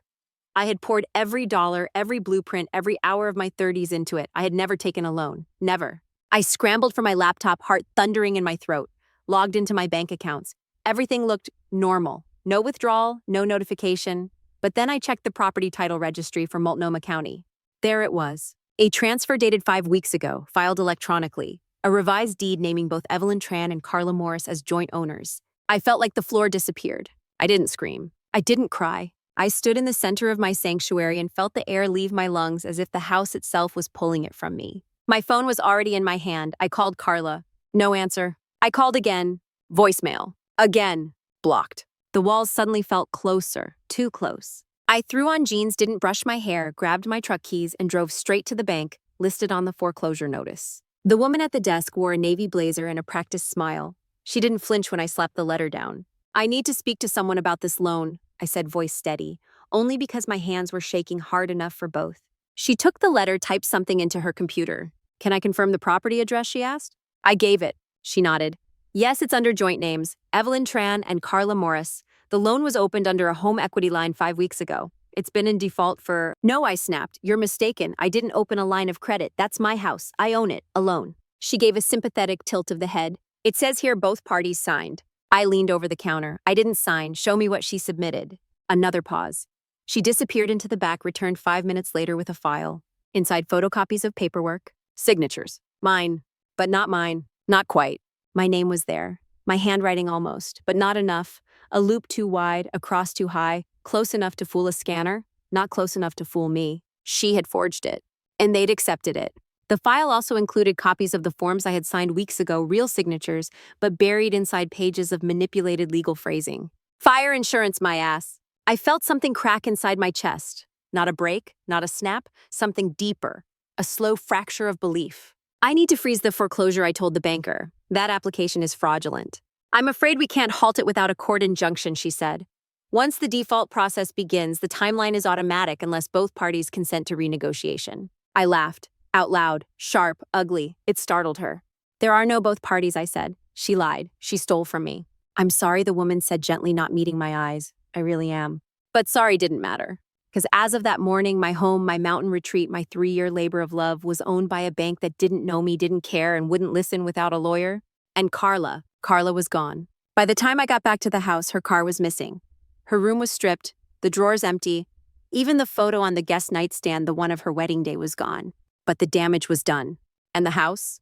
I had poured every dollar, every blueprint, every hour of my 30s into it. I had never taken a loan. Never. I scrambled for my laptop, heart thundering in my throat, logged into my bank accounts. Everything looked normal. No withdrawal, no notification. But then I checked the property title registry for Multnomah County. There it was. A transfer dated 5 weeks ago, filed electronically. A revised deed naming both Evelyn Tran and Carla Morris as joint owners. I felt like the floor disappeared. I didn't scream. I didn't cry. I stood in the center of my sanctuary and felt the air leave my lungs as if the house itself was pulling it from me. My phone was already in my hand. I called Carla. No answer. I called again. Voicemail. Again. Blocked. The walls suddenly felt closer, too close. I threw on jeans, didn't brush my hair, grabbed my truck keys, and drove straight to the bank listed on the foreclosure notice. The woman at the desk wore a navy blazer and a practiced smile. She didn't flinch when I slapped the letter down. "I need to speak to someone about this loan," I said, voice steady, only because my hands were shaking hard enough for both. She took the letter, typed something into her computer. "Can I confirm the property address?" she asked. I gave it. She nodded. "Yes, it's under joint names, Evelyn Tran and Carla Morris. The loan was opened under a home equity line 5 weeks ago. It's been in default for—" "No," I snapped. "You're mistaken. I didn't open a line of credit. That's my house. I own it, alone." She gave a sympathetic tilt of the head. "It says here both parties signed." I leaned over the counter. "I didn't sign. Show me what she submitted." Another pause. She disappeared into the back, returned 5 minutes later with a file. Inside, photocopies of paperwork. Signatures. Mine. But not mine. Not quite. My name was there. My handwriting almost, but not enough. A loop too wide, a cross too high, close enough to fool a scanner, not close enough to fool me. She had forged it. And they'd accepted it. The file also included copies of the forms I had signed weeks ago, real signatures, but buried inside pages of manipulated legal phrasing. Fire insurance, my ass. I felt something crack inside my chest. Not a break, not a snap, something deeper. A slow fracture of belief. "I need to freeze the foreclosure," I told the banker. "That application is fraudulent." "I'm afraid we can't halt it without a court injunction," she said. "Once the default process begins, the timeline is automatic unless both parties consent to renegotiation." I laughed. Out loud, sharp, ugly. It startled her. "There are no both parties," I said. She lied. She stole from me. "I'm sorry," the woman said gently, not meeting my eyes. "I really am." But sorry didn't matter. Because as of that morning, my home, my mountain retreat, my 3-year labor of love was owned by a bank that didn't know me, didn't care, and wouldn't listen without a lawyer. And Carla was gone. By the time I got back to the house, her car was missing. Her room was stripped, the drawers empty. Even the photo on the guest nightstand, the one of her wedding day, was gone. But the damage was done. And the house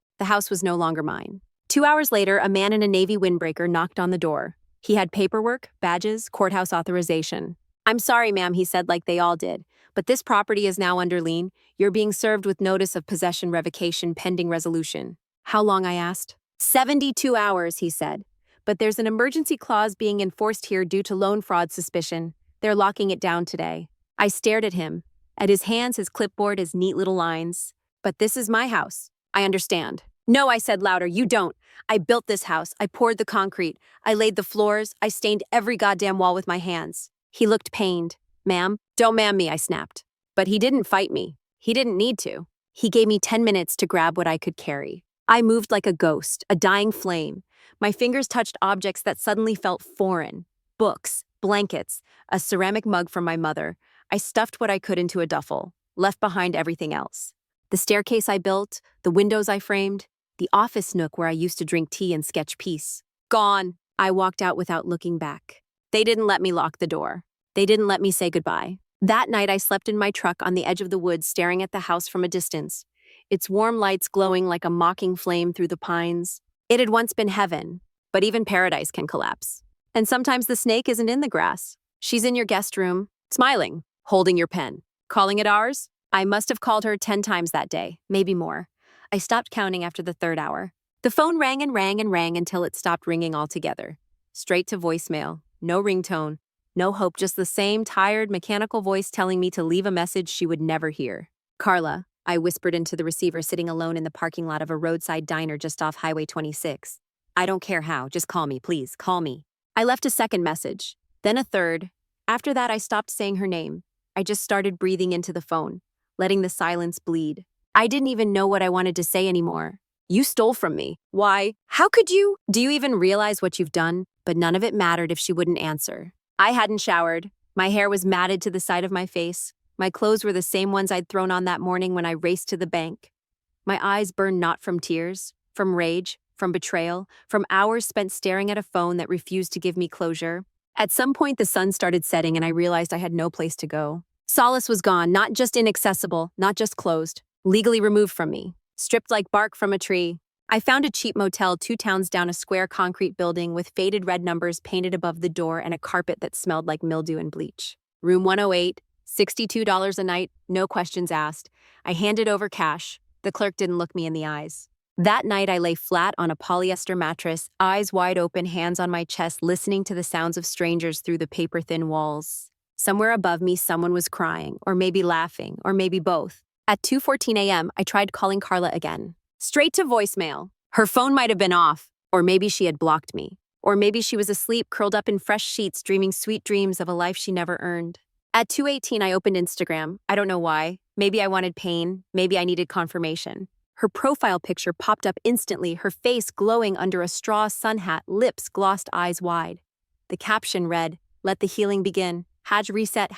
was no longer mine. 2 hours later, a man in a navy windbreaker knocked on the door. He had paperwork, badges, courthouse authorization. "I'm sorry, ma'am," he said, like they all did, "but this property is now under lien. You're being served with notice of possession revocation pending resolution." "How long?" I asked. 72 hours, he said. "But there's an emergency clause being enforced here due to loan fraud suspicion. They're locking it down today." I stared at him, at his hands, his clipboard, his neat little lines. "But this is my house. I understand." "No," I said louder, "you don't. I built this house. I poured the concrete. I laid the floors. I stained every goddamn wall with my hands." He looked pained. "Ma'am?" "Don't ma'am me," I snapped. But he didn't fight me. He didn't need to. He gave me 10 minutes to grab what I could carry. I moved like a ghost, a dying flame. My fingers touched objects that suddenly felt foreign. Books, blankets, a ceramic mug from my mother. I stuffed what I could into a duffel, left behind everything else. The staircase I built, the windows I framed, the office nook where I used to drink tea and sketch peace. Gone. I walked out without looking back. They didn't let me lock the door. They didn't let me say goodbye. That night I slept in my truck on the edge of the woods, staring at the house from a distance, its warm lights glowing like a mocking flame through the pines. It had once been heaven, but even paradise can collapse. And sometimes the snake isn't in the grass. She's in your guest room, smiling, holding your pen. Calling it ours? I must have called her 10 times that day, maybe more. I stopped counting after the 3rd hour. The phone rang and rang and rang until it stopped ringing altogether. Straight to voicemail, no ringtone, no hope, just the same tired, mechanical voice telling me to leave a message she would never hear. "Carla," I whispered into the receiver, sitting alone in the parking lot of a roadside diner just off Highway 26. "I don't care how, just call me, please, call me." I left a second message, then a third. After that, I stopped saying her name. I just started breathing into the phone, letting the silence bleed. I didn't even know what I wanted to say anymore. "You stole from me. Why? How could you? Do you even realize what you've done?" But none of it mattered if she wouldn't answer. I hadn't showered. My hair was matted to the side of my face. My clothes were the same ones I'd thrown on that morning when I raced to the bank. My eyes burned not from tears, from rage, from betrayal, from hours spent staring at a phone that refused to give me closure. At some point, the sun started setting and I realized I had no place to go. Solace was gone, not just inaccessible, not just closed, legally removed from me, stripped like bark from a tree. I found a cheap motel 2 towns down, a square concrete building with faded red numbers painted above the door and a carpet that smelled like mildew and bleach. Room 108, $62 a night, no questions asked. I handed over cash. The clerk didn't look me in the eyes. That night, I lay flat on a polyester mattress, eyes wide open, hands on my chest, listening to the sounds of strangers through the paper-thin walls. Somewhere above me, someone was crying, or maybe laughing, or maybe both. At 2:14 a.m., I tried calling Carla again. Straight to voicemail. Her phone might have been off, or maybe she had blocked me. Or maybe she was asleep, curled up in fresh sheets, dreaming sweet dreams of a life she never earned. At 2:18, I opened Instagram. I don't know why. Maybe I wanted pain. Maybe I needed confirmation. Her profile picture popped up instantly, her face glowing under a straw sun hat, lips glossed, eyes wide. The caption read, "Let the healing begin. #reset,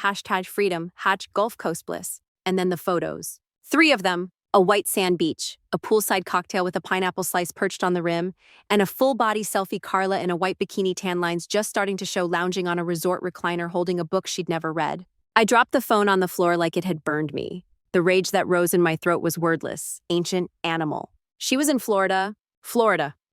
#freedom, #Gulf Coast bliss." And then the photos. 3 of them. A white sand beach, a poolside cocktail with a pineapple slice perched on the rim, and a full-body selfie Carla in a white bikini, tan lines just starting to show, lounging on a resort recliner holding a book she'd never read. I dropped the phone on the floor like it had burned me. The rage that rose in my throat was wordless, ancient, animal. She was in Florida,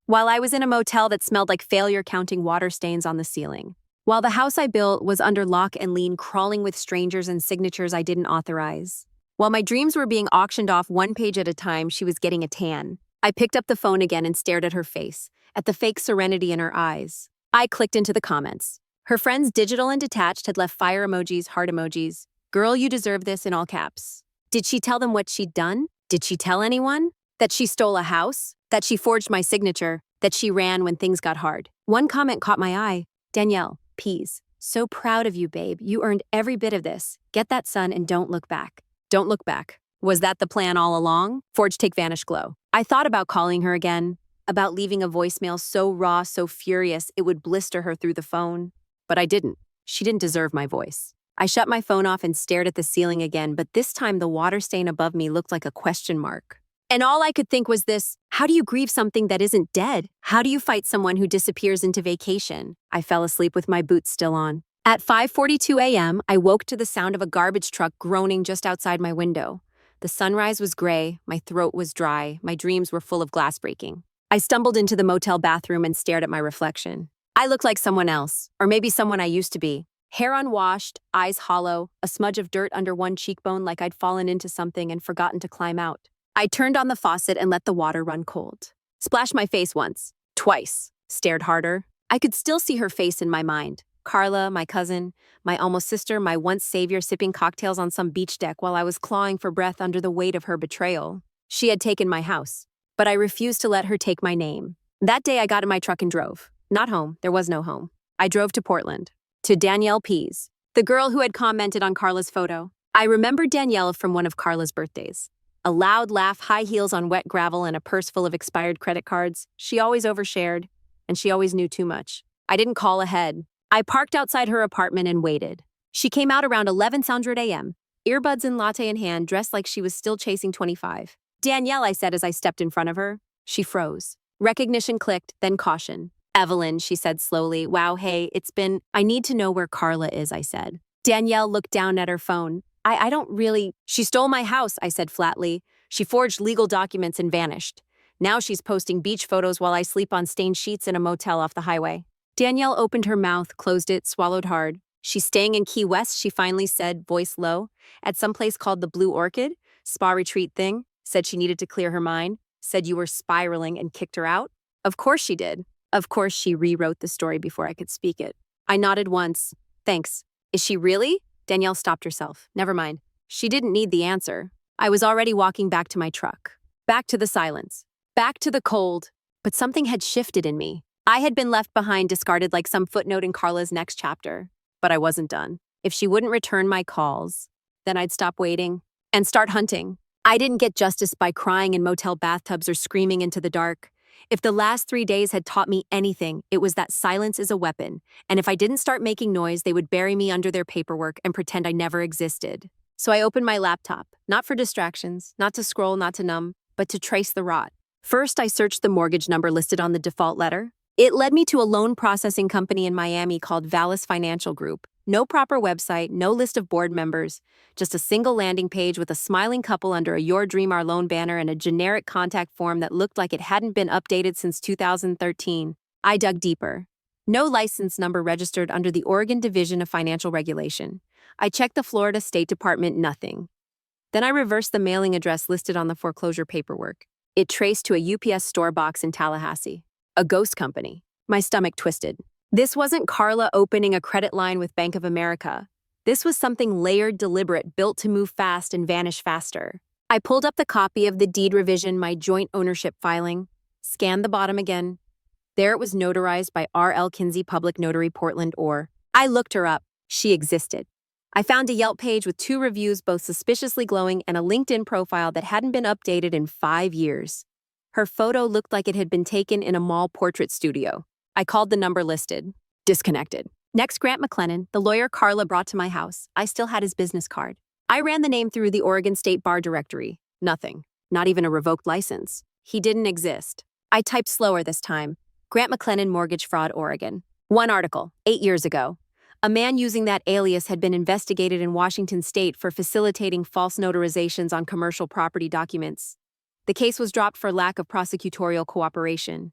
while I was in a motel that smelled like failure, counting water stains on the ceiling. While the house I built was under lock and lien, crawling with strangers and signatures I didn't authorize. While my dreams were being auctioned off one page at a time, she was getting a tan. I picked up the phone again and stared at her face, at the fake serenity in her eyes. I clicked into the comments. Her friends, digital and detached, had left fire emojis, heart emojis. "Girl, you deserve this," in all caps. Did she tell them what she'd done? Did she tell anyone? That she stole a house? That she forged my signature? That she ran when things got hard? One comment caught my eye. "Danielle, peas. So proud of you, babe. You earned every bit of this. Get that sun and don't look back." Don't look back. Was that the plan all along? Forge, take, vanish, glow. I thought about calling her again, about leaving a voicemail so raw, so furious, it would blister her through the phone. But I didn't. She didn't deserve my voice. I shut my phone off and stared at the ceiling again, but this time the water stain above me looked like a question mark. And all I could think was this: how do you grieve something that isn't dead? How do you fight someone who disappears into vacation? I fell asleep with my boots still on. At 5:42 a.m., I woke to the sound of a garbage truck groaning just outside my window. The sunrise was gray, my throat was dry, my dreams were full of glass breaking. I stumbled into the motel bathroom and stared at my reflection. I looked like someone else, or maybe someone I used to be. Hair unwashed, eyes hollow, a smudge of dirt under one cheekbone like I'd fallen into something and forgotten to climb out. I turned on the faucet and let the water run cold. Splashed my face once, twice, stared harder. I could still see her face in my mind. Carla, my cousin, my almost sister, my once savior, sipping cocktails on some beach deck while I was clawing for breath under the weight of her betrayal. She had taken my house, but I refused to let her take my name. That day I got in my truck and drove. Not home, there was no home. I drove to Portland, to Danielle Pease, the girl who had commented on Carla's photo. I remembered Danielle from one of Carla's birthdays. A loud laugh, high heels on wet gravel, and a purse full of expired credit cards. She always overshared, and she always knew too much. I didn't call ahead. I parked outside her apartment and waited. She came out around 11:00 a.m., earbuds and latte in hand, dressed like she was still chasing 25. "Danielle," I said as I stepped in front of her. She froze. Recognition clicked, then caution. "Evelyn," she said slowly. "Wow, hey, I need to know where Carla is," I said. Danielle looked down at her phone. I don't really... "She stole my house," I said flatly. "She forged legal documents and vanished. Now she's posting beach photos while I sleep on stained sheets in a motel off the highway." Danielle opened her mouth, closed it, swallowed hard. "She's staying in Key West," she finally said, voice low. "At some place called the Blue Orchid. Spa retreat thing. Said she needed to clear her mind. Said you were spiraling and kicked her out." Of course she did. Of course she rewrote the story before I could speak it. I nodded once. "Thanks. Is she really?" Danielle stopped herself. Never mind. She didn't need the answer. I was already walking back to my truck. Back to the silence. Back to the cold. But something had shifted in me. I had been left behind, discarded like some footnote in Carla's next chapter. But I wasn't done. If she wouldn't return my calls, then I'd stop waiting and start hunting. I didn't get justice by crying in motel bathtubs or screaming into the dark. If the last 3 days had taught me anything, it was that silence is a weapon, and if I didn't start making noise, they would bury me under their paperwork and pretend I never existed. So I opened my laptop, not for distractions, not to scroll, not to numb, but to trace the rot. First, I searched the mortgage number listed on the default letter. It led me to a loan processing company in Miami called Vallis Financial Group. No proper website, no list of board members, just a single landing page with a smiling couple under a "Your Dream Our Loan" banner and a generic contact form that looked like it hadn't been updated since 2013. I dug deeper. No license number registered under the Oregon Division of Financial Regulation. I checked the Florida State Department, nothing. Then I reversed the mailing address listed on the foreclosure paperwork. It traced to a UPS store box in Tallahassee. A ghost company. My stomach twisted. This wasn't Carla opening a credit line with Bank of America. This was something layered, deliberate, built to move fast and vanish faster. I pulled up the copy of the deed revision, my joint ownership filing, scanned the bottom again. There it was notarized by R.L. Kinsey, Public Notary, Portland, or. I looked her up. She existed. I found a Yelp page with 2 reviews, both suspiciously glowing, and a LinkedIn profile that hadn't been updated in 5 years. Her photo looked like it had been taken in a mall portrait studio. I called the number listed. Disconnected. Next, Grant McLennan, the lawyer Carla brought to my house. I still had his business card. I ran the name through the Oregon State Bar Directory. Nothing. Not even a revoked license. He didn't exist. I typed slower this time. Grant McLennan Mortgage Fraud, Oregon. One article, 8 years ago. A man using that alias had been investigated in Washington state for facilitating false notarizations on commercial property documents. The case was dropped for lack of prosecutorial cooperation.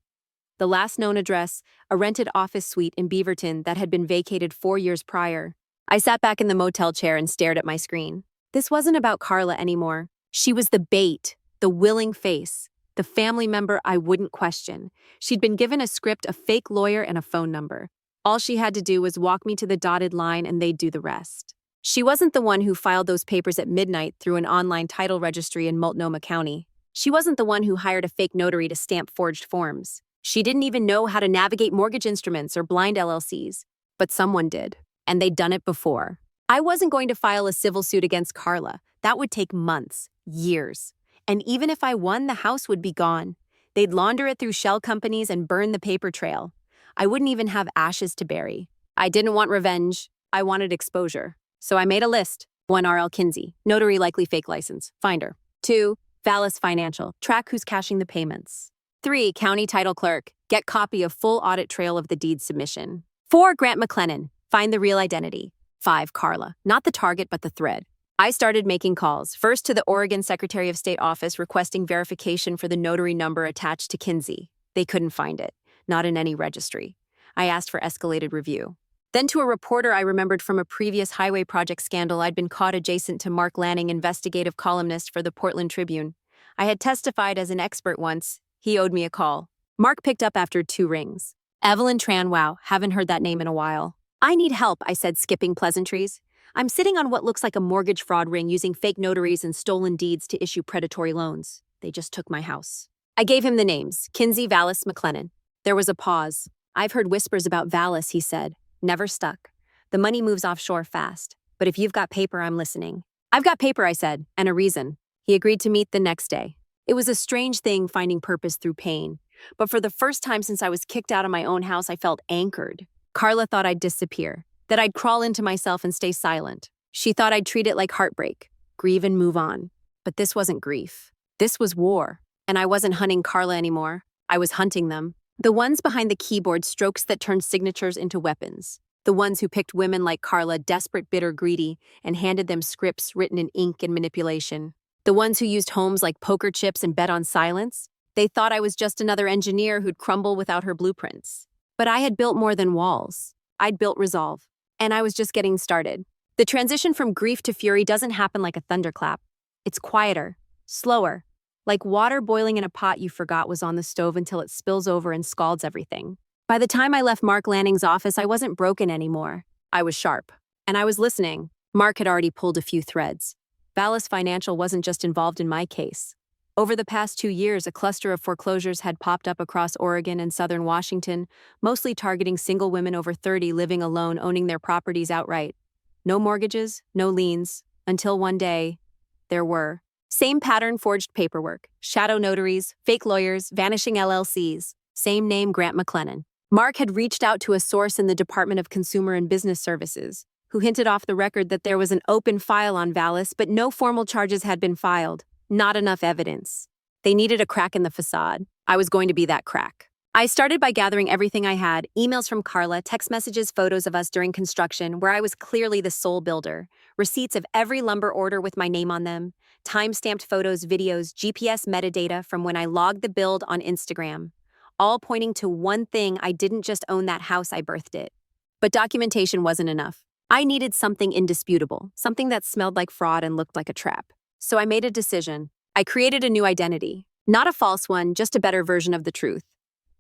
The last known address, a rented office suite in Beaverton that had been vacated 4 years prior. I sat back in the motel chair and stared at my screen. This wasn't about Carla anymore. She was the bait, the willing face, the family member I wouldn't question. She'd been given a script, a fake lawyer, and a phone number. All she had to do was walk me to the dotted line and they'd do the rest. She wasn't the one who filed those papers at midnight through an online title registry in Multnomah County. She wasn't the one who hired a fake notary to stamp forged forms. She didn't even know how to navigate mortgage instruments or blind LLCs. But someone did, and they'd done it before. I wasn't going to file a civil suit against Carla. That would take months, years. And even if I won, the house would be gone. They'd launder it through shell companies and burn the paper trail. I wouldn't even have ashes to bury. I didn't want revenge. I wanted exposure. So I made a list. 1. R.L. Kinsey, notary, likely fake license. Find her. 2. Vallis Financial, track who's cashing the payments. 3. County title clerk, get copy of full audit trail of the deed submission. 4. Grant McLennan, find the real identity. 5. Carla, not the target but the thread. I started making calls, first to the Oregon Secretary of State office requesting verification for the notary number attached to Kinsey. They couldn't find it. Not in any registry. I asked for escalated review. Then to a reporter I remembered from a previous highway project scandal I'd been caught adjacent to Mark Lanning, investigative columnist for the Portland Tribune. I had testified as an expert once. He owed me a call. Mark picked up after 2 rings. Evelyn Tran, wow, haven't heard that name in a while. I need help, I said, skipping pleasantries. I'm sitting on what looks like a mortgage fraud ring using fake notaries and stolen deeds to issue predatory loans. They just took my house. I gave him the names, Kinsey, Vallis, McLennan. There was a pause. I've heard whispers about Vallis, he said. Never stuck. The money moves offshore fast. But if you've got paper, I'm listening. I've got paper, I said, and a reason. He agreed to meet the next day. It was a strange thing finding purpose through pain. But for the first time since I was kicked out of my own house, I felt anchored. Carla thought I'd disappear, that I'd crawl into myself and stay silent. She thought I'd treat it like heartbreak, grieve and move on. But this wasn't grief. This was war. And I wasn't hunting Carla anymore. I was hunting them. The ones behind the keyboard, strokes that turned signatures into weapons. The ones who picked women like Carla, desperate, bitter, greedy, and handed them scripts written in ink and manipulation. The ones who used homes like poker chips and bet on silence. They thought I was just another engineer who'd crumble without her blueprints. But I had built more than walls. I'd built resolve. And I was just getting started. The transition from grief to fury doesn't happen like a thunderclap. It's quieter, slower. Like water boiling in a pot you forgot was on the stove until it spills over and scalds everything. By the time I left Mark Lanning's office, I wasn't broken anymore. I was sharp. And I was listening. Mark had already pulled a few threads. Vallis Financial wasn't just involved in my case. Over the past 2 years, a cluster of foreclosures had popped up across Oregon and southern Washington, mostly targeting single women over 30 living alone, owning their properties outright. No mortgages, no liens, until one day, there were. Same pattern, forged paperwork, shadow notaries, fake lawyers, vanishing LLCs. Same name, Grant McLennan. Mark had reached out to a source in the Department of Consumer and Business Services, who hinted off the record that there was an open file on Vallis, but no formal charges had been filed. Not enough evidence. They needed a crack in the facade. I was going to be that crack. I started by gathering everything I had, emails from Carla, text messages, photos of us during construction, where I was clearly the sole builder, receipts of every lumber order with my name on them, time-stamped photos, videos, GPS metadata from when I logged the build on Instagram, all pointing to one thing: I didn't just own that house, I birthed it. But documentation wasn't enough. I needed something indisputable, something that smelled like fraud and looked like a trap. So I made a decision. I created a new identity. Not a false one, just a better version of the truth.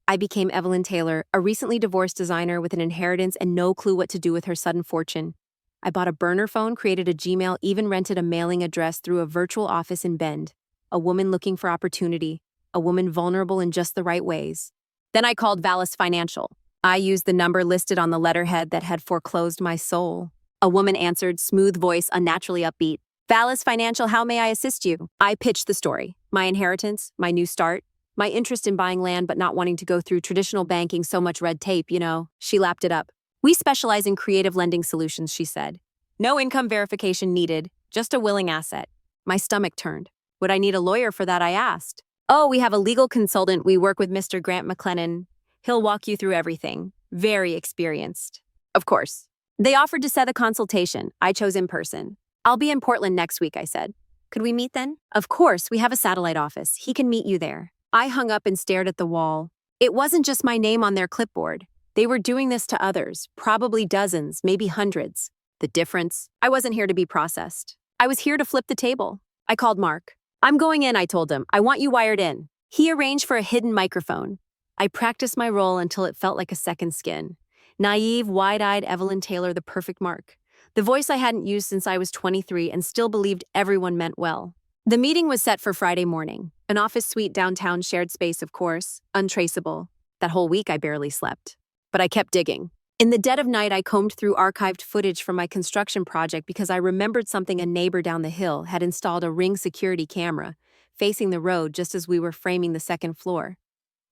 I became Evelyn Taylor, a recently divorced designer with an inheritance and no clue what to do with her sudden fortune. I bought a burner phone, created a Gmail, even rented a mailing address through a virtual office in Bend. A woman looking for opportunity, a woman vulnerable in just the right ways. Then I called Vallis Financial. I used the number listed on the letterhead that had foreclosed my soul. A woman answered, smooth voice, unnaturally upbeat. Vallis Financial, how may I assist you? I pitched the story. My inheritance, my new start, my interest in buying land but not wanting to go through traditional banking, so much red tape, you know. She lapped it up. We specialize in creative lending solutions, she said. No income verification needed, just a willing asset. My stomach turned. Would I need a lawyer for that, I asked. Oh, we have a legal consultant. We work with Mr. Grant McLennan. He'll walk you through everything. Very experienced. Of course. They offered to set a consultation. I chose in person. I'll be in Portland next week, I said. Could we meet then? Of course, we have a satellite office. He can meet you there. I hung up and stared at the wall. It wasn't just my name on their clipboard. They were doing this to others, probably dozens, maybe hundreds. The difference? I wasn't here to be processed. I was here to flip the table. I called Mark. I'm going in, I told him. I want you wired in. He arranged for a hidden microphone. I practiced my role until it felt like a second skin. Naive, wide-eyed Evelyn Taylor, the perfect Mark. The voice I hadn't used since I was 23 and still believed everyone meant well. The meeting was set for Friday morning. An office suite downtown, shared space, of course, untraceable. That whole week I barely slept. But I kept digging. In the dead of night, I combed through archived footage from my construction project because I remembered something. A neighbor down the hill had installed a Ring security camera facing the road just as we were framing the second floor.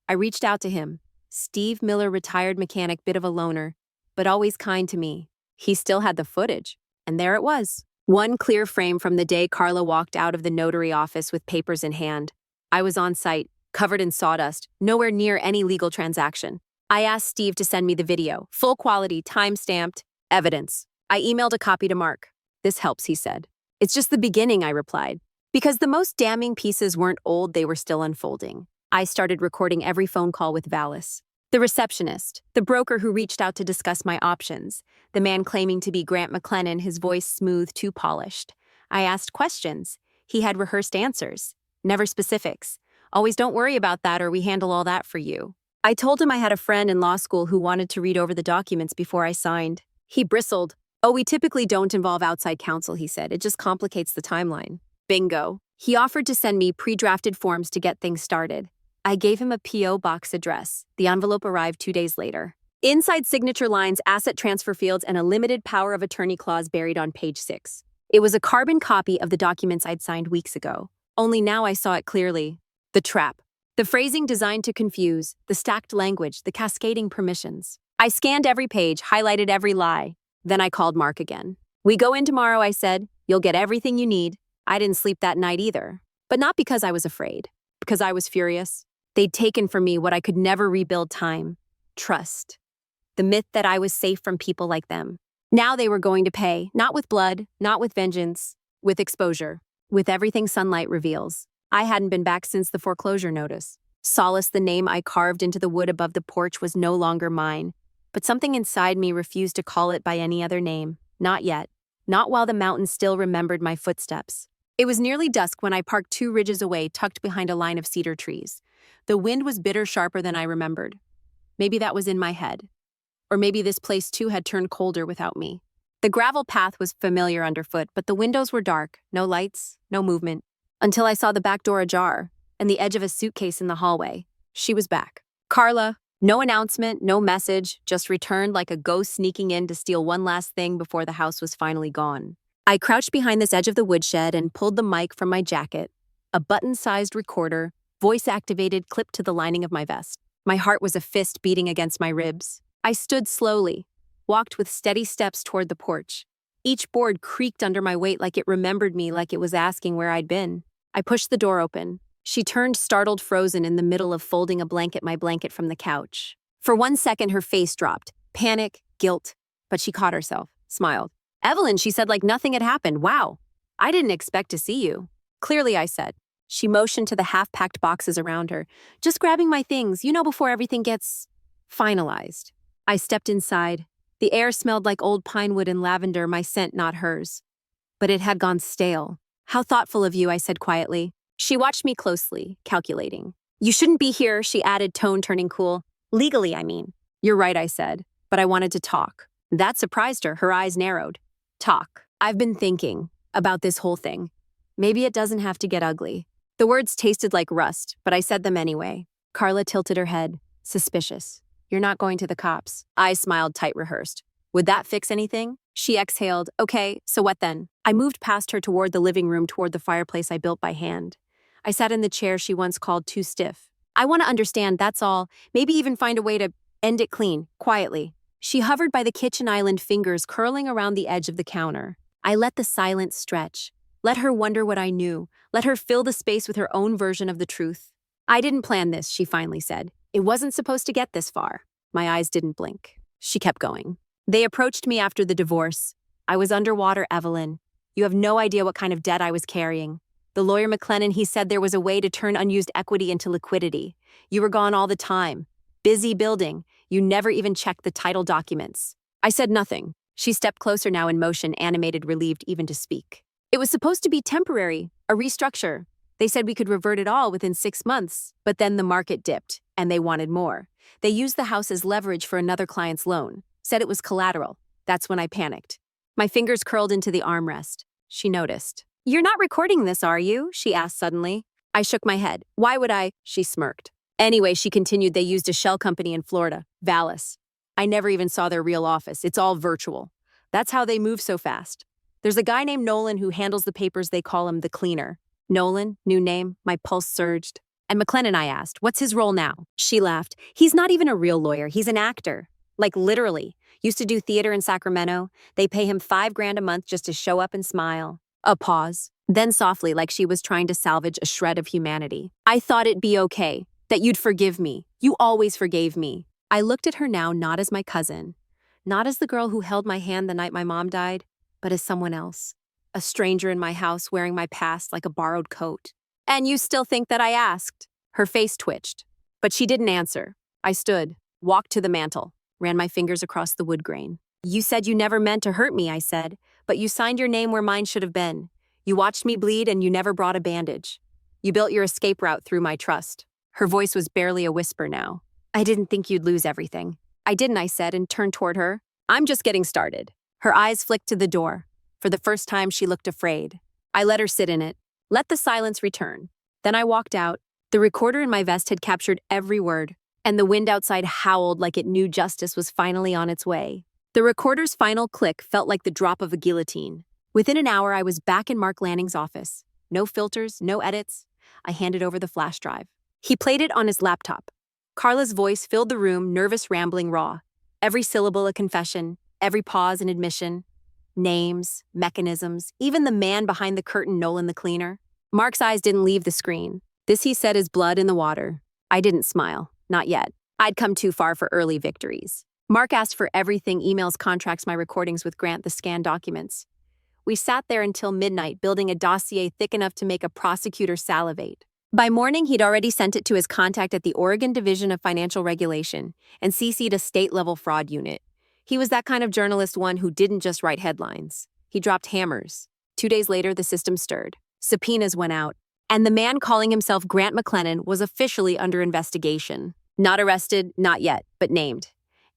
I reached out to him. Steve Miller, retired mechanic, bit of a loner, but always kind to me. He still had the footage, and there it was. One clear frame from the day Carla walked out of the notary office with papers in hand. I was on site, covered in sawdust, nowhere near any legal transaction. I asked Steve to send me the video, full quality, time-stamped, evidence. I emailed a copy to Mark. This helps, he said. It's just the beginning, I replied. Because the most damning pieces weren't old, they were still unfolding. I started recording every phone call with Vallis. The receptionist, the broker who reached out to discuss my options, the man claiming to be Grant McLennan, his voice smooth, too polished. I asked questions. He had rehearsed answers. Never specifics. Always don't worry about that or we handle all that for you. I told him I had a friend in law school who wanted to read over the documents before I signed. He bristled. Oh, we typically don't involve outside counsel, he said. It just complicates the timeline. Bingo. He offered to send me pre-drafted forms to get things started. I gave him a P.O. box address. The envelope arrived 2 days later. Inside signature lines, asset transfer fields, and a limited power of attorney clause buried on page 6. It was a carbon copy of the documents I'd signed weeks ago. Only now I saw it clearly. The trap. The phrasing designed to confuse, the stacked language, the cascading permissions. I scanned every page, highlighted every lie. Then I called Mark again. We go in tomorrow, I said. You'll get everything you need. I didn't sleep that night either. But not because I was afraid. Because I was furious. They'd taken from me what I could never rebuild: time. Trust. The myth that I was safe from people like them. Now they were going to pay, not with blood, not with vengeance, with exposure, with everything sunlight reveals. I hadn't been back since the foreclosure notice. Solace, the name I carved into the wood above the porch, was no longer mine. But something inside me refused to call it by any other name. Not yet. Not while the mountain still remembered my footsteps. It was nearly dusk when I parked 2 ridges away, tucked behind a line of cedar trees. The wind was bitter sharper than I remembered. Maybe that was in my head. Or maybe this place too had turned colder without me. The gravel path was familiar underfoot, but the windows were dark, no lights, no movement. Until I saw the back door ajar, and the edge of a suitcase in the hallway. She was back. Carla. No announcement, no message, just returned like a ghost sneaking in to steal one last thing before the house was finally gone. I crouched behind this edge of the woodshed and pulled the mic from my jacket. A button-sized recorder, voice-activated, clipped to the lining of my vest. My heart was a fist beating against my ribs. I stood slowly, walked with steady steps toward the porch. Each board creaked under my weight like it remembered me, like it was asking where I'd been. I pushed the door open. She turned startled, frozen in the middle of folding my blanket from the couch. For 1 second, her face dropped. Panic, guilt. But she caught herself, smiled. Evelyn, she said like nothing had happened. Wow. I didn't expect to see you. Clearly, I said. She motioned to the half-packed boxes around her. Just grabbing my things, before everything gets finalized. I stepped inside. The air smelled like old pine wood and lavender, my scent not hers. But it had gone stale. How thoughtful of you, I said quietly. She watched me closely, calculating. You shouldn't be here, she added, tone turning cool. Legally, I mean. You're right, I said, but I wanted to talk. That surprised her, her eyes narrowed. Talk. I've been thinking about this whole thing. Maybe it doesn't have to get ugly. The words tasted like rust, but I said them anyway. Carla tilted her head, suspicious. You're not going to the cops. I smiled tight rehearsed. Would that fix anything? She exhaled. Okay, so what then? I moved past her toward the living room toward the fireplace I built by hand. I sat in the chair she once called too stiff. I want to understand, that's all. Maybe even find a way to end it clean, quietly. She hovered by the kitchen island, fingers curling around the edge of the counter. I let the silence stretch. Let her wonder what I knew. Let her fill the space with her own version of the truth. I didn't plan this, she finally said. It wasn't supposed to get this far. My eyes didn't blink. She kept going. They approached me after the divorce. I was underwater, Evelyn. You have no idea what kind of debt I was carrying. The lawyer McLennan, he said there was a way to turn unused equity into liquidity. You were gone all the time. Busy building. You never even checked the title documents. I said nothing. She stepped closer now in motion, animated, relieved even to speak. It was supposed to be temporary, a restructure. They said we could revert it all within 6 months, but then the market dipped, and they wanted more. They used the house as leverage for another client's loan, said it was collateral. That's when I panicked. My fingers curled into the armrest. She noticed. You're not recording this, are you? She asked suddenly. I shook my head. Why would I? She smirked. Anyway, she continued, they used a shell company in Florida, Vallis. I never even saw their real office. It's all virtual. That's how they move so fast. There's a guy named Nolan who handles the papers. They call him the cleaner. Nolan, new name. My pulse surged. And McLennan, I asked, what's his role now? She laughed. He's not even a real lawyer. He's an actor. Like literally. Used to do theater in Sacramento. They pay him $5,000 a month just to show up and smile. A pause. Then softly, like she was trying to salvage a shred of humanity. I thought it'd be okay. That you'd forgive me. You always forgave me. I looked at her now not as my cousin. Not as the girl who held my hand the night my mom died, but as someone else. A stranger in my house wearing my past like a borrowed coat. And you still think that I asked? Her face twitched. But she didn't answer. I stood, walked to the mantel, ran my fingers across the wood grain. You said you never meant to hurt me, I said, but you signed your name where mine should have been. You watched me bleed and you never brought a bandage. You built your escape route through my trust. Her voice was barely a whisper now. I didn't think you'd lose everything. I didn't, I said, and turned toward her. I'm just getting started. Her eyes flicked to the door. For the first time, she looked afraid. I let her sit in it, let the silence return. Then I walked out. The recorder in my vest had captured every word, and the wind outside howled like it knew justice was finally on its way. The recorder's final click felt like the drop of a guillotine. Within an hour, I was back in Mark Lanning's office. No filters, no edits. I handed over the flash drive. He played it on his laptop. Carla's voice filled the room, nervous, rambling, raw. Every syllable a confession, every pause an admission. Names, mechanisms, even the man behind the curtain, Nolan the cleaner. Mark's eyes didn't leave the screen. This, he said, is blood in the water. I didn't smile. Not yet. I'd come too far for early victories. Mark asked for everything, emails, contracts, my recordings with Grant, the scanned documents. We sat there until midnight, building a dossier thick enough to make a prosecutor salivate. By morning, he'd already sent it to his contact at the Oregon Division of Financial Regulation and CC'd a state-level fraud unit. He was that kind of journalist, one who didn't just write headlines. He dropped hammers. 2 days later, the system stirred. Subpoenas went out. And the man calling himself Grant McLennan was officially under investigation. Not arrested, not yet, but named.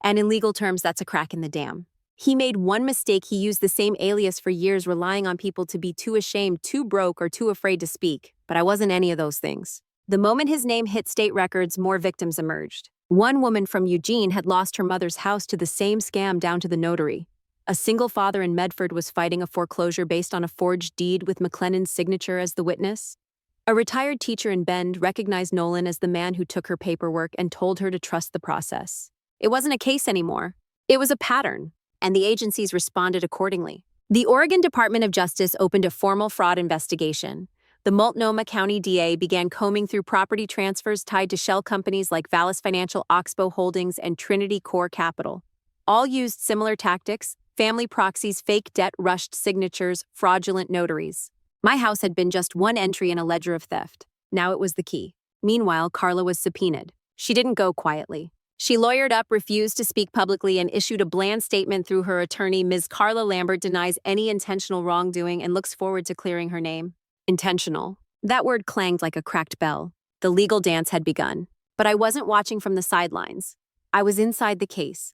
And in legal terms, that's a crack in the dam. He made one mistake. He used the same alias for years, relying on people to be too ashamed, too broke, or too afraid to speak. But I wasn't any of those things. The moment his name hit state records, more victims emerged. One woman from Eugene had lost her mother's house to the same scam down to the notary. A single father in Medford was fighting a foreclosure based on a forged deed with McLennan's signature as the witness. A retired teacher in Bend recognized Nolan as the man who took her paperwork and told her to trust the process. It wasn't a case anymore. It was a pattern, and the agencies responded accordingly. The Oregon Department of Justice opened a formal fraud investigation. The Multnomah County DA began combing through property transfers tied to shell companies like Vallis Financial, Oxbow Holdings, and Trinity Core Capital. All used similar tactics: family proxies, fake debt, rushed signatures, fraudulent notaries. My house had been just one entry in a ledger of theft. Now it was the key. Meanwhile, Carla was subpoenaed. She didn't go quietly. She lawyered up, refused to speak publicly, and issued a bland statement through her attorney. Ms. Carla Lambert denies any intentional wrongdoing and looks forward to clearing her name. Intentional. That word clanged like a cracked bell. The legal dance had begun. But I wasn't watching from the sidelines. I was inside the case.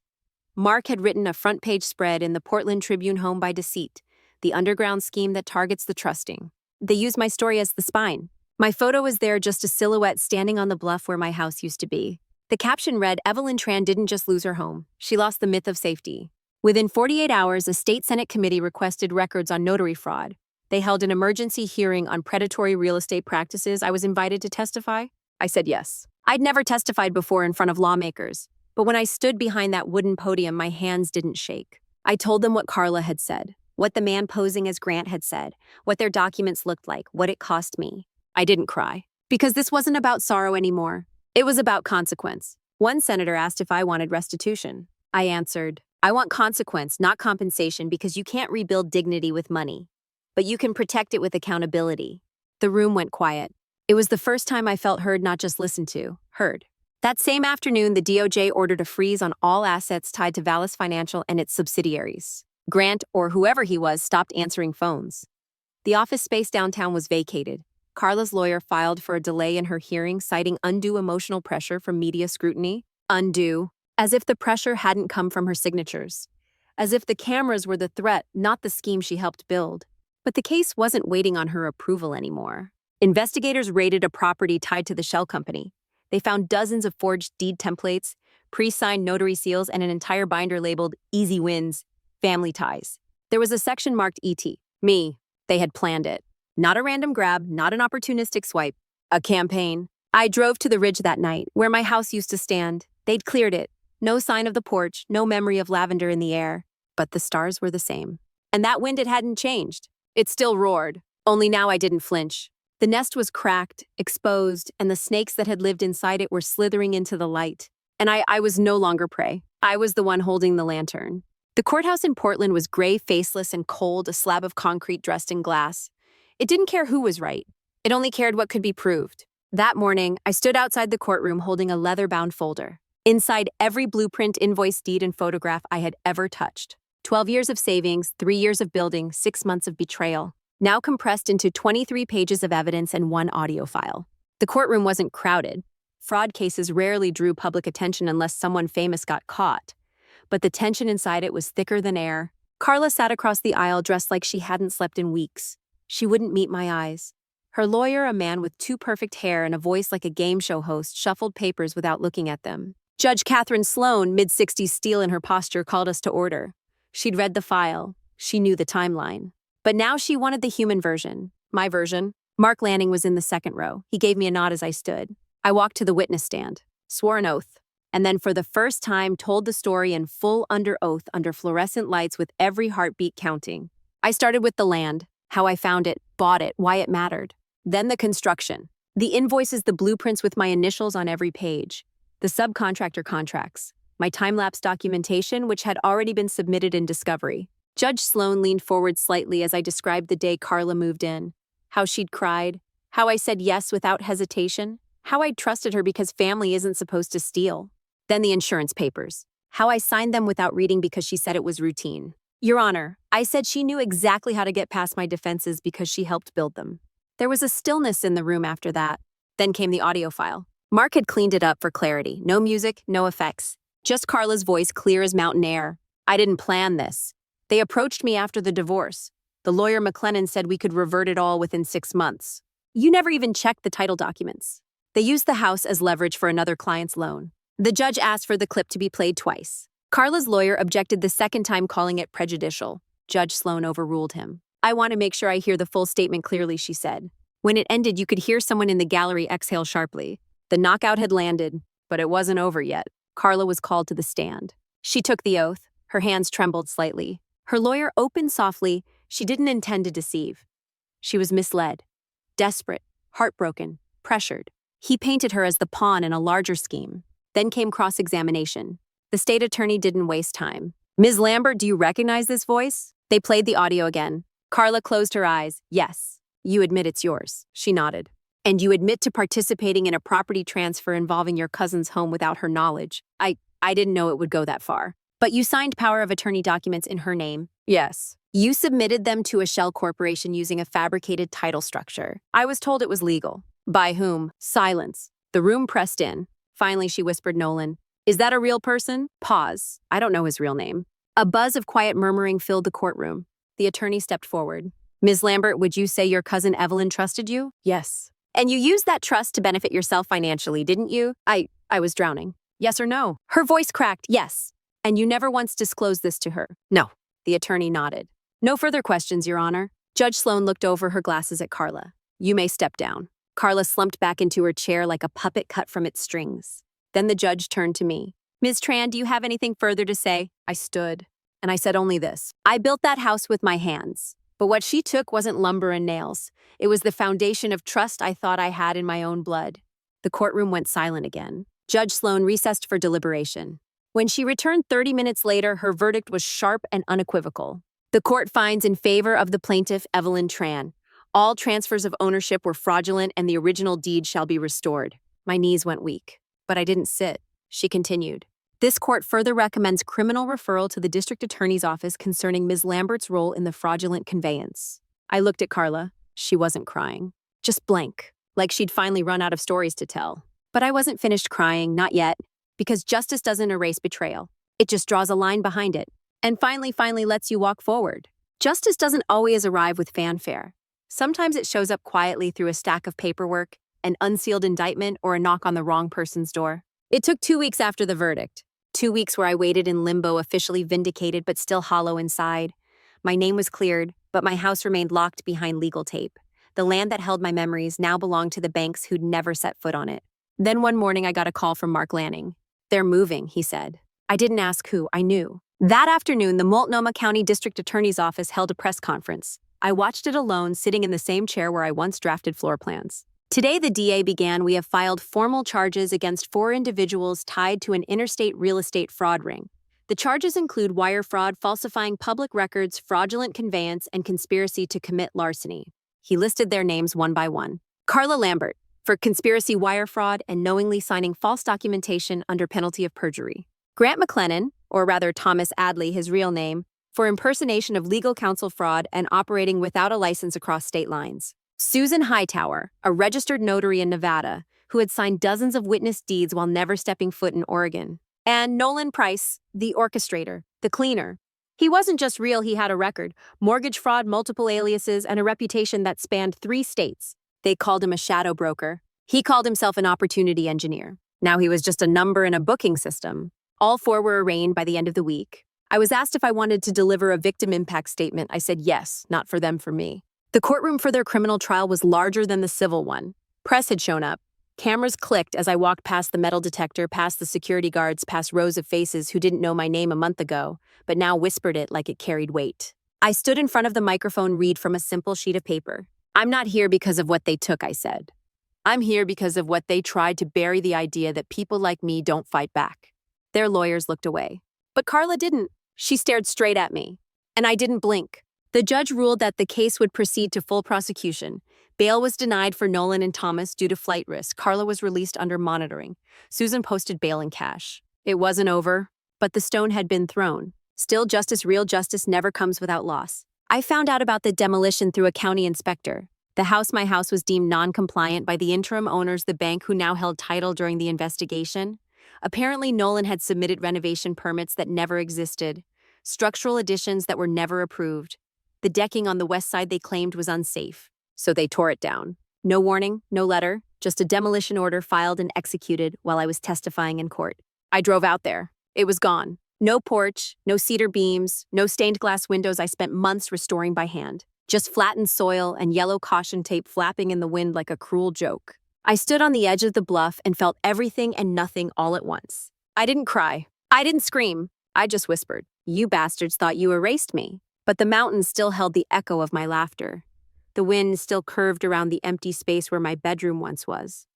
Mark had written a front-page spread in the Portland Tribune home by deceit, the underground scheme that targets the trusting. They used my story as the spine. My photo was there, just a silhouette standing on the bluff where my house used to be. The caption read, "Evelyn Tran didn't just lose her home, she lost the myth of safety." Within 48 hours, a state Senate committee requested records on notary fraud. They held an emergency hearing on predatory real estate practices. I was invited to testify. I said yes. I'd never testified before in front of lawmakers, but when I stood behind that wooden podium, my hands didn't shake. I told them what Carla had said, what the man posing as Grant had said, what their documents looked like, what it cost me. I didn't cry, because this wasn't about sorrow anymore. It was about consequence. One senator asked if I wanted restitution. I answered, "I want consequence, not compensation, because you can't rebuild dignity with money. But you can protect it with accountability." The room went quiet. It was the first time I felt heard, not just listened to, heard. That same afternoon, the DOJ ordered a freeze on all assets tied to Vallis Financial and its subsidiaries. Grant, or whoever he was, stopped answering phones. The office space downtown was vacated. Carla's lawyer filed for a delay in her hearing, citing undue emotional pressure from media scrutiny. Undue. As if the pressure hadn't come from her signatures. As if the cameras were the threat, not the scheme she helped build. But the case wasn't waiting on her approval anymore. Investigators raided a property tied to the shell company. They found dozens of forged deed templates, pre-signed notary seals, and an entire binder labeled "Easy Wins, Family Ties." There was a section marked ET. Me. They had planned it. Not a random grab, not an opportunistic swipe. A campaign. I drove to the ridge that night, where my house used to stand. They'd cleared it. No sign of the porch, no memory of lavender in the air. But the stars were the same. And that wind, it hadn't changed. It still roared. Only now I didn't flinch. The nest was cracked, exposed, and the snakes that had lived inside it were slithering into the light. And I was no longer prey. I was the one holding the lantern. The courthouse in Portland was gray, faceless, and cold, a slab of concrete dressed in glass. It didn't care who was right. It only cared what could be proved. That morning, I stood outside the courtroom holding a leather-bound folder. Inside, every blueprint, invoice, deed, and photograph I had ever touched. 12 years of savings, 3 years of building, 6 months of betrayal. Now compressed into 23 pages of evidence and 1 audio file. The courtroom wasn't crowded. Fraud cases rarely drew public attention unless someone famous got caught. But the tension inside it was thicker than air. Carla sat across the aisle dressed like she hadn't slept in weeks. She wouldn't meet my eyes. Her lawyer, a man with too perfect hair and a voice like a game show host, shuffled papers without looking at them. Judge Catherine Sloan, mid-60s, steel in her posture, called us to order. She'd read the file. She knew the timeline. But now she wanted the human version. My version. Mark Lanning was in the second row. He gave me a nod as I stood. I walked to the witness stand, swore an oath, and then for the first time told the story in full under oath under fluorescent lights with every heartbeat counting. I started with the land, how I found it, bought it, why it mattered. Then the construction. The invoices, the blueprints with my initials on every page. The subcontractor contracts. My time-lapse documentation, which had already been submitted in discovery. Judge Sloan leaned forward slightly as I described the day Carla moved in. How she'd cried. How I said yes without hesitation. How I'd trusted her because family isn't supposed to steal. Then the insurance papers. How I signed them without reading because she said it was routine. Your Honor, I said she knew exactly how to get past my defenses because she helped build them. There was a stillness in the room after that. Then came the audio file. Mark had cleaned it up for clarity. No music, no effects. Just Carla's voice, clear as mountain air. I didn't plan this. They approached me after the divorce. The lawyer McLennan said we could revert it all within 6 months. You never even checked the title documents. They used the house as leverage for another client's loan. The judge asked for the clip to be played twice. Carla's lawyer objected the second time, calling it prejudicial. Judge Sloan overruled him. I want to make sure I hear the full statement clearly, she said. When it ended, you could hear someone in the gallery exhale sharply. The knockout had landed, but it wasn't over yet. Carla was called to the stand. She took the oath. Her hands trembled slightly. Her lawyer opened softly. She didn't intend to deceive. She was misled, desperate, heartbroken, pressured. He painted her as the pawn in a larger scheme. Then came cross-examination. The state attorney didn't waste time. Ms. Lambert, do you recognize this voice? They played the audio again. Carla closed her eyes. Yes. You admit it's yours. She nodded. And you admit to participating in a property transfer involving your cousin's home without her knowledge. I didn't know it would go that far. But you signed power of attorney documents in her name. Yes. You submitted them to a shell corporation using a fabricated title structure. I was told it was legal. By whom? Silence. The room pressed in. Finally, she whispered, Nolan, Is that a real person? Pause. I don't know his real name. A buzz of quiet murmuring filled the courtroom. The attorney stepped forward. Ms. Lambert, would you say your cousin Evelyn trusted you? Yes. And you used that trust to benefit yourself financially, didn't you? I was drowning. Yes or no? Her voice cracked. Yes. And you never once disclosed this to her? No. The attorney nodded. No further questions, Your Honor. Judge Sloan looked over her glasses at Carla. You may step down. Carla slumped back into her chair like a puppet cut from its strings. Then the judge turned to me. Ms. Tran, do you have anything further to say? I stood, and I said only this. I built that house with my hands. But what she took wasn't lumber and nails. It was the foundation of trust I thought I had in my own blood. The courtroom went silent again. Judge Sloan recessed for deliberation. When she returned 30 minutes later, her verdict was sharp and unequivocal. The court finds in favor of the plaintiff, Evelyn Tran. All transfers of ownership were fraudulent and the original deed shall be restored. My knees went weak. But I didn't sit. She continued. This court further recommends criminal referral to the district attorney's office concerning Ms. Lambert's role in the fraudulent conveyance. I looked at Carla. She wasn't crying. Just blank, like she'd finally run out of stories to tell. But I wasn't finished crying, not yet, because justice doesn't erase betrayal. It just draws a line behind it. And finally lets you walk forward. Justice doesn't always arrive with fanfare. Sometimes it shows up quietly through a stack of paperwork, an unsealed indictment, or a knock on the wrong person's door. It took 2 weeks after the verdict. 2 weeks where I waited in limbo, officially vindicated but still hollow inside. My name was cleared, but my house remained locked behind legal tape. The land that held my memories now belonged to the banks who'd never set foot on it. Then one morning I got a call from Mark Lanning. They're moving, he said. I didn't ask who, I knew. That afternoon, the Multnomah County District Attorney's Office held a press conference. I watched it alone, sitting in the same chair where I once drafted floor plans. Today, the DA began, we have filed formal charges against 4 individuals tied to an interstate real estate fraud ring. The charges include wire fraud, falsifying public records, fraudulent conveyance, and conspiracy to commit larceny. He listed their names one by one. Carla Lambert, for conspiracy wire fraud and knowingly signing false documentation under penalty of perjury. Grant McLennan, or rather Thomas Adley, his real name, for impersonation of legal counsel fraud and operating without a license across state lines. Susan Hightower, a registered notary in Nevada, who had signed dozens of witness deeds while never stepping foot in Oregon. And Nolan Price, the orchestrator, the cleaner. He wasn't just real, he had a record, mortgage fraud, multiple aliases, and a reputation that spanned 3 states. They called him a shadow broker. He called himself an opportunity engineer. Now he was just a number in a booking system. All 4 were arraigned by the end of the week. I was asked if I wanted to deliver a victim impact statement. I said yes, not for them, for me. The courtroom for their criminal trial was larger than the civil one. Press had shown up. Cameras clicked as I walked past the metal detector, past the security guards, past rows of faces who didn't know my name a month ago, but now whispered it like it carried weight. I stood in front of the microphone, read from a simple sheet of paper. I'm not here because of what they took, I said. I'm here because of what they tried to bury the idea that people like me don't fight back. Their lawyers looked away. But Carla didn't. She stared straight at me. And I didn't blink. The judge ruled that the case would proceed to full prosecution. Bail was denied for Nolan and Thomas due to flight risk. Carla was released under monitoring. Susan posted bail in cash. It wasn't over, but the stone had been thrown. Still, real justice never comes without loss. I found out about the demolition through a county inspector. My house was deemed non-compliant by the interim owners, the bank who now held title during the investigation. Apparently, Nolan had submitted renovation permits that never existed, structural additions that were never approved. The decking on the west side they claimed was unsafe, so they tore it down. No warning, no letter, just a demolition order filed and executed while I was testifying in court. I drove out there. It was gone. No porch, no cedar beams, no stained glass windows I spent months restoring by hand. Just flattened soil and yellow caution tape flapping in the wind like a cruel joke. I stood on the edge of the bluff and felt everything and nothing all at once. I didn't cry. I didn't scream. I just whispered, "You bastards thought you erased me." But the mountains still held the echo of my laughter. The wind still curved around the empty space where my bedroom once was.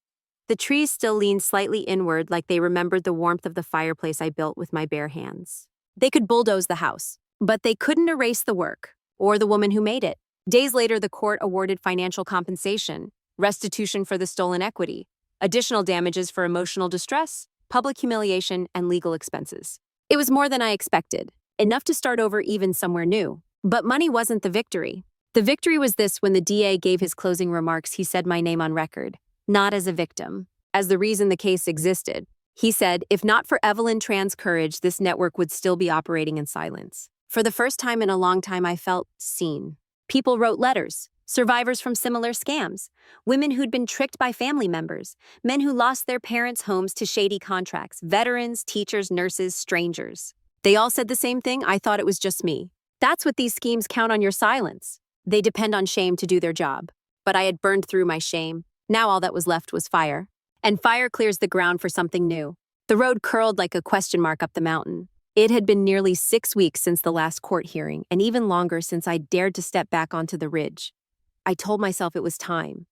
The trees still leaned slightly inward like they remembered the warmth of the fireplace I built with my bare hands. They could bulldoze the house, but they couldn't erase the work, or the woman who made it. Days later, the court awarded financial compensation, restitution for the stolen equity, additional damages for emotional distress, public humiliation, and legal expenses. It was more than I expected, enough to start over even somewhere new. But money wasn't the victory. The victory was this: when the DA gave his closing remarks, he said my name on record, not as a victim, as the reason the case existed. He said, if not for Evelyn Tran's courage, this network would still be operating in silence. For the first time in a long time, I felt seen. People wrote letters, survivors from similar scams, women who'd been tricked by family members, men who lost their parents' homes to shady contracts, veterans, teachers, nurses, strangers. They all said the same thing. I thought it was just me. That's what these schemes count on, your silence. They depend on shame to do their job. But I had burned through my shame. Now all that was left was fire. And fire clears the ground for something new. The road curled like a question mark up the mountain. It had been nearly 6 weeks since the last court hearing, and even longer since I dared to step back onto the ridge. I told myself it was time.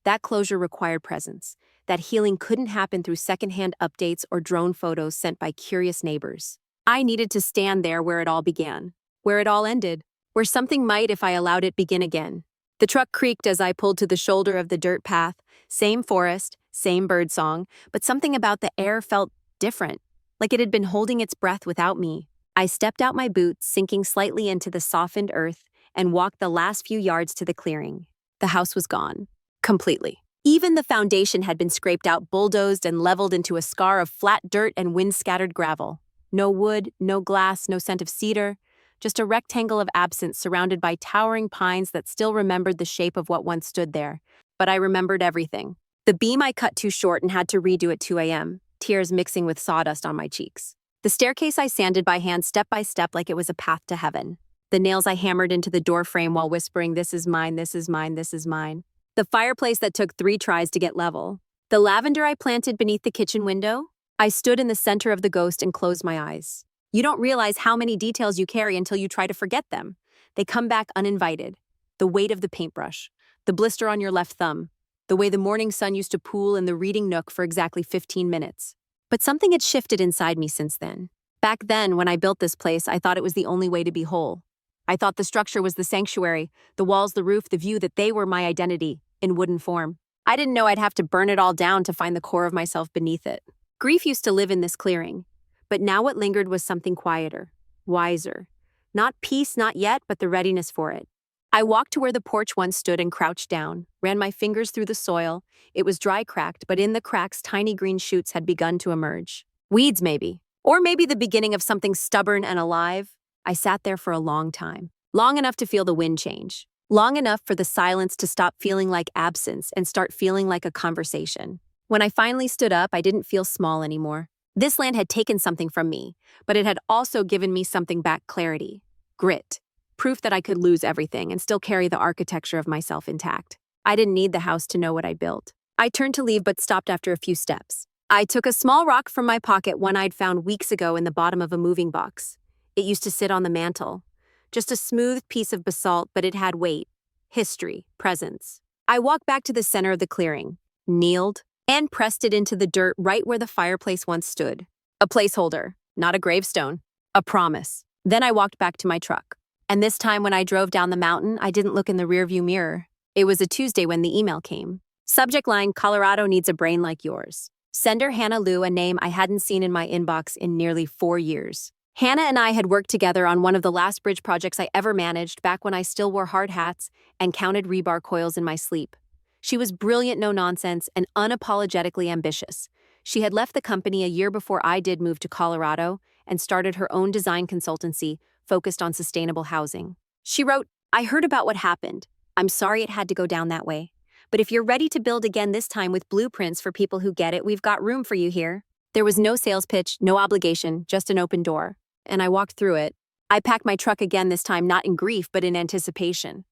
That closure required presence. That healing couldn't happen through secondhand updates or drone photos sent by curious neighbors. I needed to stand there where it all began, where it all ended, where something might, if I allowed it, begin again. The truck creaked as I pulled to the shoulder of the dirt path. Same forest, same birdsong, but something about the air felt different, like it had been holding its breath without me. I stepped out my boots, sinking slightly into the softened earth, and walked the last few yards to the clearing. The house was gone. Completely. Even the foundation had been scraped out, bulldozed, and leveled into a scar of flat dirt and wind-scattered gravel. No wood, no glass, no scent of cedar, just a rectangle of absence surrounded by towering pines that still remembered the shape of what once stood there. But I remembered everything. The beam I cut too short and had to redo at 2 a.m., tears mixing with sawdust on my cheeks. The staircase I sanded by hand step by step like it was a path to heaven. The nails I hammered into the door frame while whispering, "This is mine, this is mine, this is mine." The fireplace that took 3 tries to get level. The lavender I planted beneath the kitchen window. I stood in the center of the ghost and closed my eyes. You don't realize how many details you carry until you try to forget them. They come back uninvited. The weight of the paintbrush, the blister on your left thumb, the way the morning sun used to pool in the reading nook for exactly 15 minutes. But something had shifted inside me since then. Back then, when I built this place, I thought it was the only way to be whole. I thought the structure was the sanctuary, the walls, the roof, the view, that they were my identity, in wooden form. I didn't know I'd have to burn it all down to find the core of myself beneath it. Grief used to live in this clearing, but now what lingered was something quieter, wiser. Not peace, not yet, but the readiness for it. I walked to where the porch once stood and crouched down, ran my fingers through the soil. It was dry, cracked, but in the cracks, tiny green shoots had begun to emerge. Weeds, maybe. Or maybe the beginning of something stubborn and alive. I sat there for a long time. Long enough to feel the wind change. Long enough for the silence to stop feeling like absence and start feeling like a conversation. When I finally stood up, I didn't feel small anymore. This land had taken something from me, but it had also given me something back: clarity, grit, proof that I could lose everything and still carry the architecture of myself intact. I didn't need the house to know what I built. I turned to leave but stopped after a few steps. I took a small rock from my pocket, one I'd found weeks ago in the bottom of a moving box. It used to sit on the mantel. Just a smooth piece of basalt, but it had weight, history, presence. I walked back to the center of the clearing, kneeled, and pressed it into the dirt right where the fireplace once stood. A placeholder, not a gravestone, a promise. Then I walked back to my truck. And this time when I drove down the mountain, I didn't look in the rearview mirror. It was a Tuesday when the email came. Subject line: Colorado needs a brain like yours. Sender: Hannah Lou, a name I hadn't seen in my inbox in nearly 4 years. Hannah and I had worked together on one of the last bridge projects I ever managed back when I still wore hard hats and counted rebar coils in my sleep. She was brilliant, no nonsense, and unapologetically ambitious. She had left the company a year before I did move to Colorado and started her own design consultancy focused on sustainable housing. She wrote, "I heard about what happened. I'm sorry it had to go down that way. But if you're ready to build again, this time with blueprints for people who get it, we've got room for you here." There was no sales pitch, no obligation, just an open door. And I walked through it. I packed my truck again, this time not in grief, but in anticipation.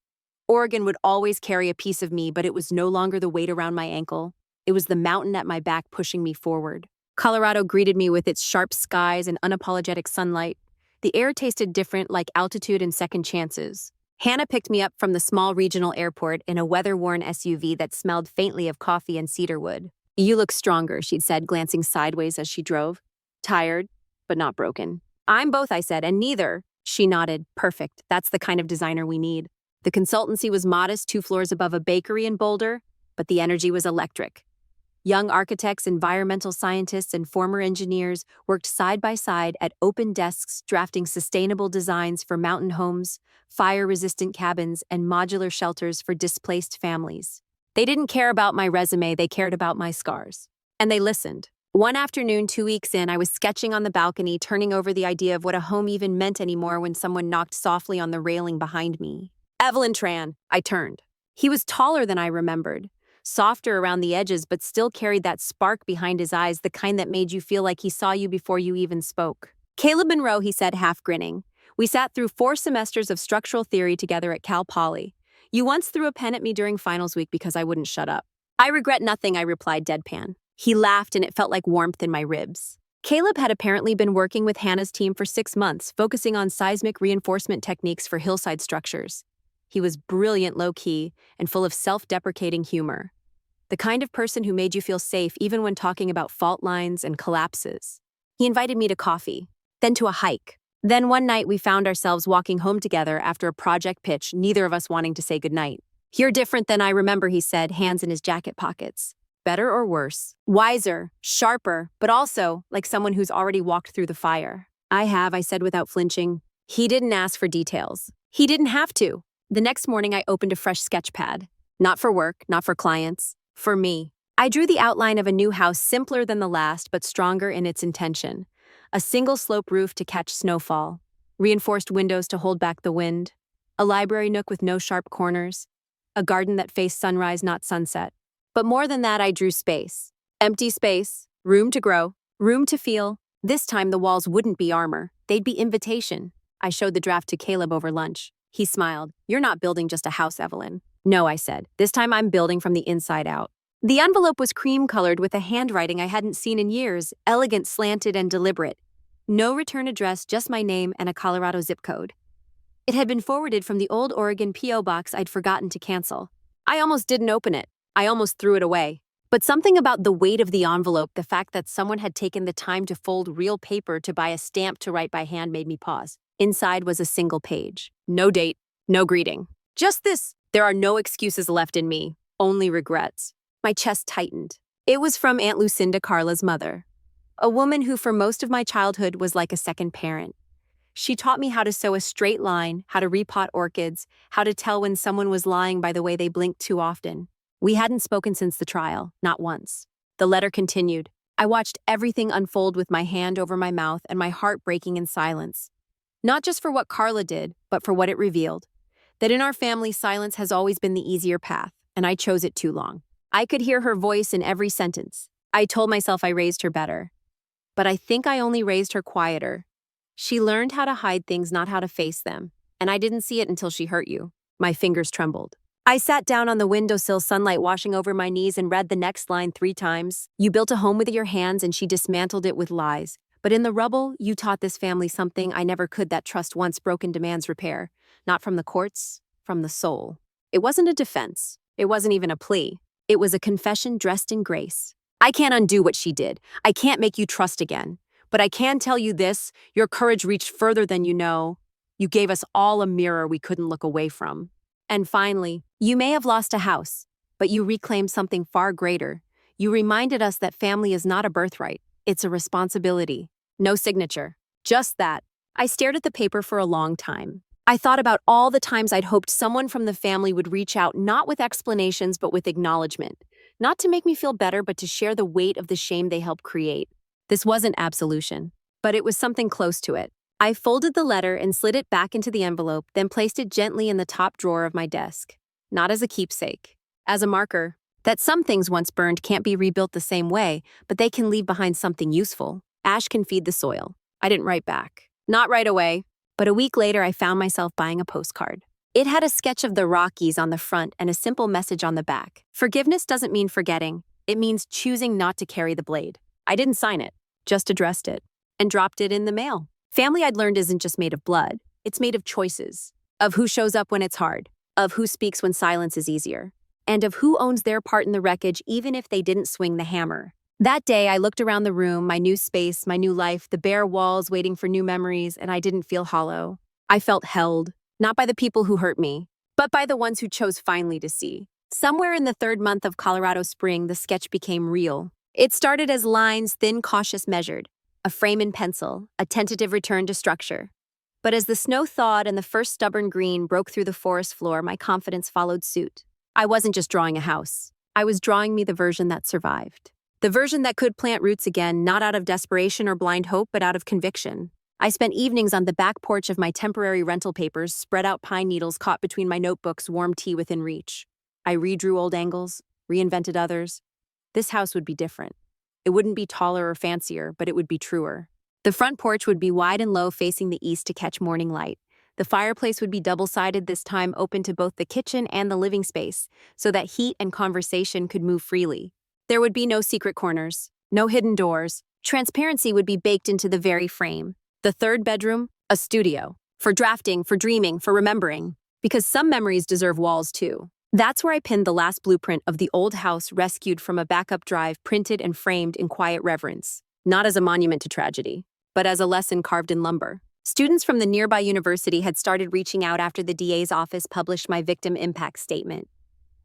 Oregon would always carry a piece of me, but it was no longer the weight around my ankle. It was the mountain at my back pushing me forward. Colorado greeted me with its sharp skies and unapologetic sunlight. The air tasted different, like altitude and second chances. Hannah picked me up from the small regional airport in a weather-worn SUV that smelled faintly of coffee and cedarwood. "You look stronger," she'd said, glancing sideways as she drove. "Tired, but not broken." "I'm both," I said, "and neither." She nodded. "Perfect. That's the kind of designer we need." The consultancy was modest, 2 floors above a bakery in Boulder, but the energy was electric. Young architects, environmental scientists, and former engineers worked side by side at open desks drafting sustainable designs for mountain homes, fire-resistant cabins, and modular shelters for displaced families. They didn't care about my resume, they cared about my scars. And they listened. One afternoon, 2 weeks in, I was sketching on the balcony, turning over the idea of what a home even meant anymore when someone knocked softly on the railing behind me. Evelyn Tran. I turned. He was taller than I remembered, softer around the edges, but still carried that spark behind his eyes, the kind that made you feel like he saw you before you even spoke. Caleb Monroe, he said, half grinning. We sat through 4 semesters of structural theory together at Cal Poly. You once threw a pen at me during finals week because I wouldn't shut up. I regret nothing, I replied deadpan. He laughed and it felt like warmth in my ribs. Caleb had apparently been working with Hannah's team for 6 months, focusing on seismic reinforcement techniques for hillside structures. He was brilliant low-key and full of self-deprecating humor. The kind of person who made you feel safe even when talking about fault lines and collapses. He invited me to coffee, then to a hike. Then one night we found ourselves walking home together after a project pitch, neither of us wanting to say goodnight. You're different than I remember, he said, hands in his jacket pockets. Better or worse? Wiser, sharper, but also like someone who's already walked through the fire. I have, I said without flinching. He didn't ask for details. He didn't have to. The next morning I opened a fresh sketch pad. Not for work, not for clients. For me. I drew the outline of a new house simpler than the last, but stronger in its intention. A single slope roof to catch snowfall. Reinforced windows to hold back the wind. A library nook with no sharp corners. A garden that faced sunrise, not sunset. But more than that, I drew space. Empty space, room to grow, room to feel. This time the walls wouldn't be armor, they'd be invitation. I showed the draft to Caleb over lunch. He smiled. You're not building just a house, Evelyn. No, I said. This time I'm building from the inside out. The envelope was cream-colored with a handwriting I hadn't seen in years, elegant, slanted, and deliberate. No return address, just my name and a Colorado zip code. It had been forwarded from the old Oregon P.O. box I'd forgotten to cancel. I almost didn't open it. I almost threw it away. But something about the weight of the envelope, the fact that someone had taken the time to fold real paper to buy a stamp to write by hand made me pause. Inside was a single page. No date, no greeting. Just this. There are no excuses left in me, only regrets. My chest tightened. It was from Aunt Lucinda, Carla's mother. A woman who for most of my childhood was like a second parent. She taught me how to sew a straight line, how to repot orchids, how to tell when someone was lying by the way they blinked too often. We hadn't spoken since the trial, not once. The letter continued. I watched everything unfold with my hand over my mouth and my heart breaking in silence. Not just for what Carla did, but for what it revealed. That in our family, silence has always been the easier path, and I chose it too long. I could hear her voice in every sentence. I told myself I raised her better. But I think I only raised her quieter. She learned how to hide things, not how to face them. And I didn't see it until she hurt you. My fingers trembled. I sat down on the windowsill, sunlight washing over my knees, and read the next line 3 times. You built a home with your hands and she dismantled it with lies. But in the rubble, you taught this family something I never could, that trust once broken demands repair. Not from the courts, from the soul. It wasn't a defense. It wasn't even a plea. It was a confession dressed in grace. I can't undo what she did. I can't make you trust again. But I can tell you this, your courage reached further than you know. You gave us all a mirror we couldn't look away from. And finally, you may have lost a house, but you reclaimed something far greater. You reminded us that family is not a birthright. It's a responsibility. No signature. Just that. I stared at the paper for a long time. I thought about all the times I'd hoped someone from the family would reach out, not with explanations, but with acknowledgement. Not to make me feel better, but to share the weight of the shame they helped create. This wasn't absolution, but it was something close to it. I folded the letter and slid it back into the envelope, then placed it gently in the top drawer of my desk. Not as a keepsake, as a marker. That some things once burned can't be rebuilt the same way, but they can leave behind something useful. Ash can feed the soil. I didn't write back. Not right away, but a week later I found myself buying a postcard. It had a sketch of the Rockies on the front and a simple message on the back. Forgiveness doesn't mean forgetting. It means choosing not to carry the blade. I didn't sign it, just addressed it, and dropped it in the mail. Family, I'd learned, isn't just made of blood. It's made of choices. Of who shows up when it's hard. Of who speaks when silence is easier. And of who owns their part in the wreckage even if they didn't swing the hammer. That day, I looked around the room, my new space, my new life, the bare walls waiting for new memories, and I didn't feel hollow. I felt held, not by the people who hurt me, but by the ones who chose finally to see. Somewhere in the 3rd month of Colorado spring, the sketch became real. It started as lines, thin, cautious, measured. A frame in pencil, a tentative return to structure. But as the snow thawed and the first stubborn green broke through the forest floor, my confidence followed suit. I wasn't just drawing a house. I was drawing me the version that survived. The version that could plant roots again, not out of desperation or blind hope, but out of conviction. I spent evenings on the back porch of my temporary rental papers, spread out pine needles caught between my notebooks, warm tea within reach. I redrew old angles, reinvented others. This house would be different. It wouldn't be taller or fancier, but it would be truer. The front porch would be wide and low, facing the east to catch morning light. The fireplace would be double-sided, this time open to both the kitchen and the living space, so that heat and conversation could move freely. There would be no secret corners, no hidden doors. Transparency would be baked into the very frame. The third bedroom, a studio. For drafting, for dreaming, for remembering. Because some memories deserve walls too. That's where I pinned the last blueprint of the old house rescued from a backup drive, printed and framed in quiet reverence. Not as a monument to tragedy, but as a lesson carved in lumber. Students from the nearby university had started reaching out after the DA's office published my victim impact statement.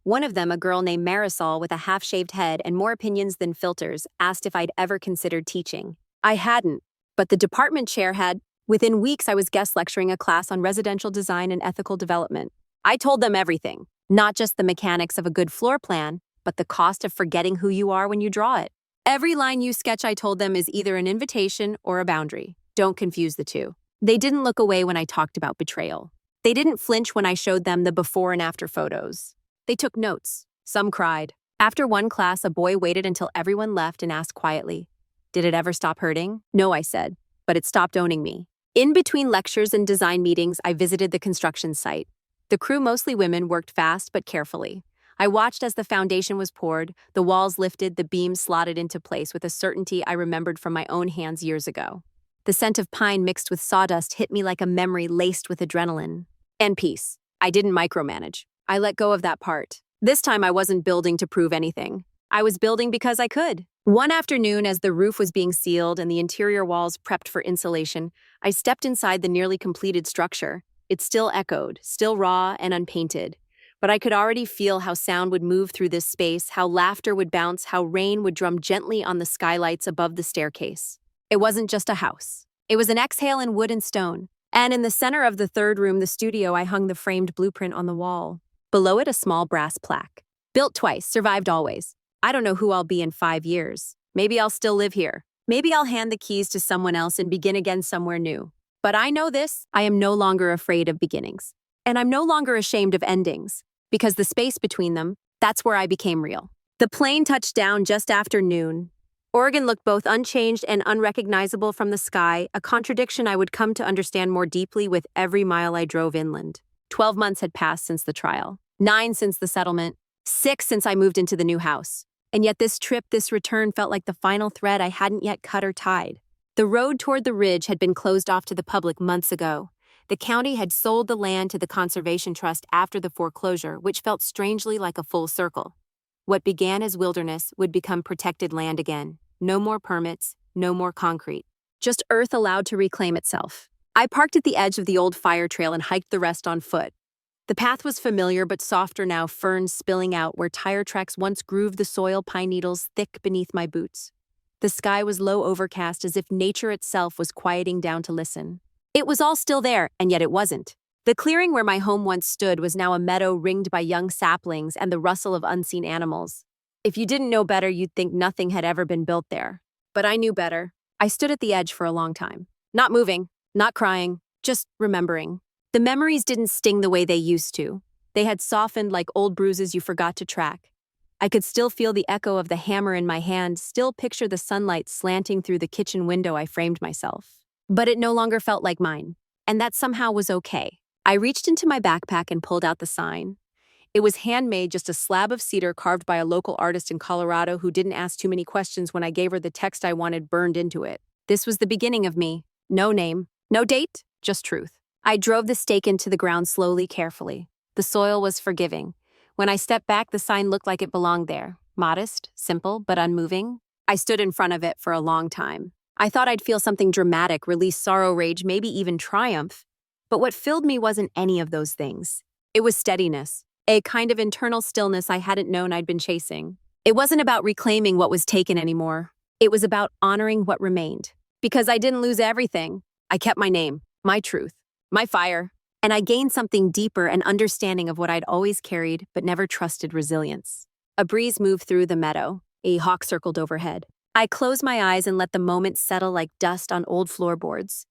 One of them, a girl named Marisol with a half-shaved head and more opinions than filters, asked if I'd ever considered teaching. I hadn't, but the department chair had. Within weeks, I was guest lecturing a class on residential design and ethical development. I told them everything, not just the mechanics of a good floor plan, but the cost of forgetting who you are when you draw it. Every line you sketch, I told them, is either an invitation or a boundary. Don't confuse the two. They didn't look away when I talked about betrayal. They didn't flinch when I showed them the before and after photos. They took notes. Some cried. After one class, a boy waited until everyone left and asked quietly, "Did it ever stop hurting?" "No," I said, "but it stopped owning me." In between lectures and design meetings, I visited the construction site. The crew, mostly women, worked fast but carefully. I watched as the foundation was poured, the walls lifted, the beams slotted into place with a certainty I remembered from my own hands years ago. The scent of pine mixed with sawdust hit me like a memory laced with adrenaline. And peace. I didn't micromanage. I let go of that part. This time I wasn't building to prove anything. I was building because I could. One afternoon, as the roof was being sealed and the interior walls prepped for insulation, I stepped inside the nearly completed structure. It still echoed, still raw and unpainted. But I could already feel how sound would move through this space, how laughter would bounce, how rain would drum gently on the skylights above the staircase. It wasn't just a house. It was an exhale in wood and stone. And in the center of the third room, the studio, I hung the framed blueprint on the wall. Below it, a small brass plaque. Built twice, survived always. I don't know who I'll be in 5 years. Maybe I'll still live here. Maybe I'll hand the keys to someone else and begin again somewhere new. But I know this, I am no longer afraid of beginnings. And I'm no longer ashamed of endings. Because the space between them, that's where I became real. The plane touched down just after noon. Oregon looked both unchanged and unrecognizable from the sky, a contradiction I would come to understand more deeply with every mile I drove inland. 12 months had passed since the trial. 9 since the settlement. 6 since I moved into the new house. And yet this trip, this return, felt like the final thread I hadn't yet cut or tied. The road toward the ridge had been closed off to the public months ago. The county had sold the land to the Conservation Trust after the foreclosure, which felt strangely like a full circle. What began as wilderness would become protected land again. No more permits, no more concrete. Just earth allowed to reclaim itself. I parked at the edge of the old fire trail and hiked the rest on foot. The path was familiar but softer now, ferns spilling out where tire tracks once grooved the soil, pine needles thick beneath my boots. The sky was low overcast, as if nature itself was quieting down to listen. It was all still there, and yet it wasn't. The clearing where my home once stood was now a meadow ringed by young saplings and the rustle of unseen animals. If you didn't know better, you'd think nothing had ever been built there. But I knew better. I stood at the edge for a long time. Not moving, not crying, just remembering. The memories didn't sting the way they used to. They had softened like old bruises you forgot to track. I could still feel the echo of the hammer in my hand, still picture the sunlight slanting through the kitchen window I framed myself. But it no longer felt like mine, and that somehow was okay. I reached into my backpack and pulled out the sign. It was handmade, just a slab of cedar carved by a local artist in Colorado who didn't ask too many questions when I gave her the text I wanted burned into it. This was the beginning of me. No name, no date, just truth. I drove the stake into the ground slowly, carefully. The soil was forgiving. When I stepped back, the sign looked like it belonged there. Modest, simple, but unmoving. I stood in front of it for a long time. I thought I'd feel something dramatic, release sorrow, rage, maybe even triumph. But what filled me wasn't any of those things. It was steadiness, a kind of internal stillness I hadn't known I'd been chasing. It wasn't about reclaiming what was taken anymore. It was about honoring what remained. Because I didn't lose everything. I kept my name, my truth, my fire, and I gained something deeper, an understanding of what I'd always carried but never trusted: resilience. A breeze moved through the meadow. A hawk circled overhead. I closed my eyes and let the moment settle like dust on old floorboards.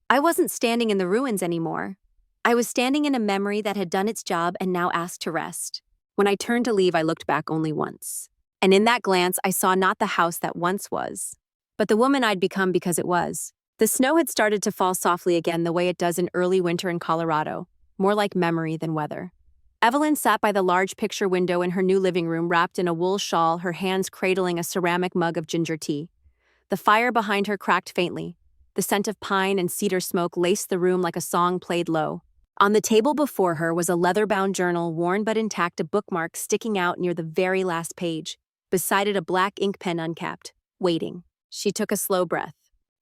I wasn't standing in the ruins anymore. I was standing in a memory that had done its job and now asked to rest. When I turned to leave, I looked back only once. And in that glance, I saw not the house that once was, but the woman I'd become because it was. The snow had started to fall softly again the way it does in early winter in Colorado, more like memory than weather. Evelyn sat by the large picture window in her new living room, wrapped in a wool shawl, her hands cradling a ceramic mug of ginger tea. The fire behind her cracked faintly. The scent of pine and cedar smoke laced the room like a song played low. On the table before her was a leather-bound journal, worn but intact, a bookmark sticking out near the very last page. Beside it, a black ink pen uncapped, waiting. She took a slow breath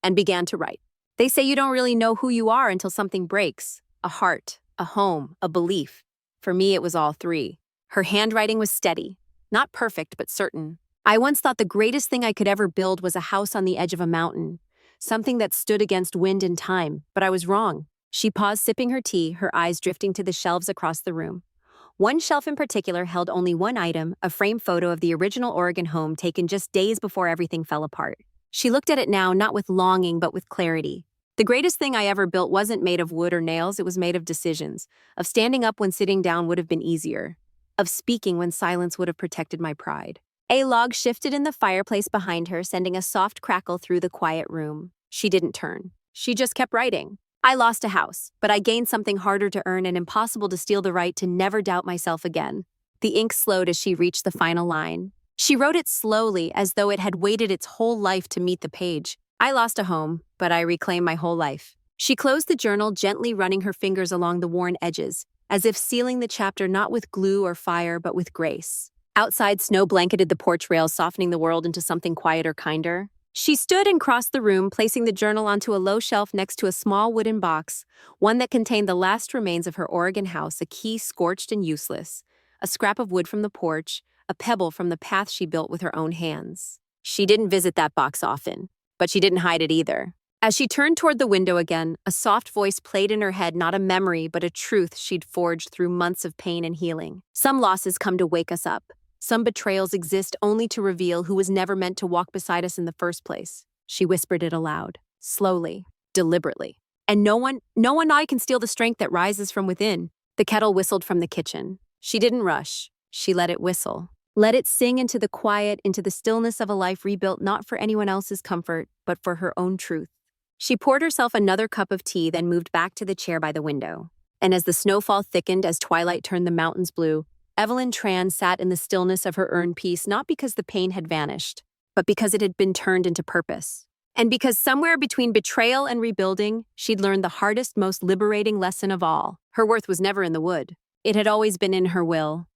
and began to write. They say you don't really know who you are until something breaks. A heart, a home, a belief. For me, it was all three. Her handwriting was steady, not perfect, but certain. I once thought the greatest thing I could ever build was a house on the edge of a mountain, something that stood against wind and time, but I was wrong. She paused, sipping her tea, her eyes drifting to the shelves across the room. One shelf in particular held only one item, a framed photo of the original Oregon home taken just days before everything fell apart. She looked at it now, not with longing, but with clarity. The greatest thing I ever built wasn't made of wood or nails, it was made of decisions, of standing up when sitting down would have been easier, of speaking when silence would have protected my pride. A log shifted in the fireplace behind her, sending a soft crackle through the quiet room. She didn't turn. She just kept writing. I lost a house, but I gained something harder to earn and impossible to steal, the right to never doubt myself again. The ink slowed as she reached the final line. She wrote it slowly, as though it had waited its whole life to meet the page. I lost a home, but I reclaimed my whole life. She closed the journal, gently running her fingers along the worn edges, as if sealing the chapter not with glue or fire, but with grace. Outside, snow blanketed the porch rails, softening the world into something quieter, kinder. She stood and crossed the room, placing the journal onto a low shelf next to a small wooden box, one that contained the last remains of her Oregon house, a key scorched and useless, a scrap of wood from the porch, a pebble from the path she built with her own hands. She didn't visit that box often, but she didn't hide it either. As she turned toward the window again, a soft voice played in her head, not a memory, but a truth she'd forged through months of pain and healing. Some losses come to wake us up. Some betrayals exist only to reveal who was never meant to walk beside us in the first place. She whispered it aloud, slowly, deliberately. And no one eye can steal the strength that rises from within. The kettle whistled from the kitchen. She didn't rush. She let it whistle. Let it sing into the quiet, into the stillness of a life rebuilt not for anyone else's comfort, but for her own truth. She poured herself another cup of tea, then moved back to the chair by the window. And as the snowfall thickened, as twilight turned the mountains blue, Evelyn Tran sat in the stillness of her earned peace, not because the pain had vanished, but because it had been turned into purpose. And because somewhere between betrayal and rebuilding, she'd learned the hardest, most liberating lesson of all. Her worth was never in the wood. It had always been in her will.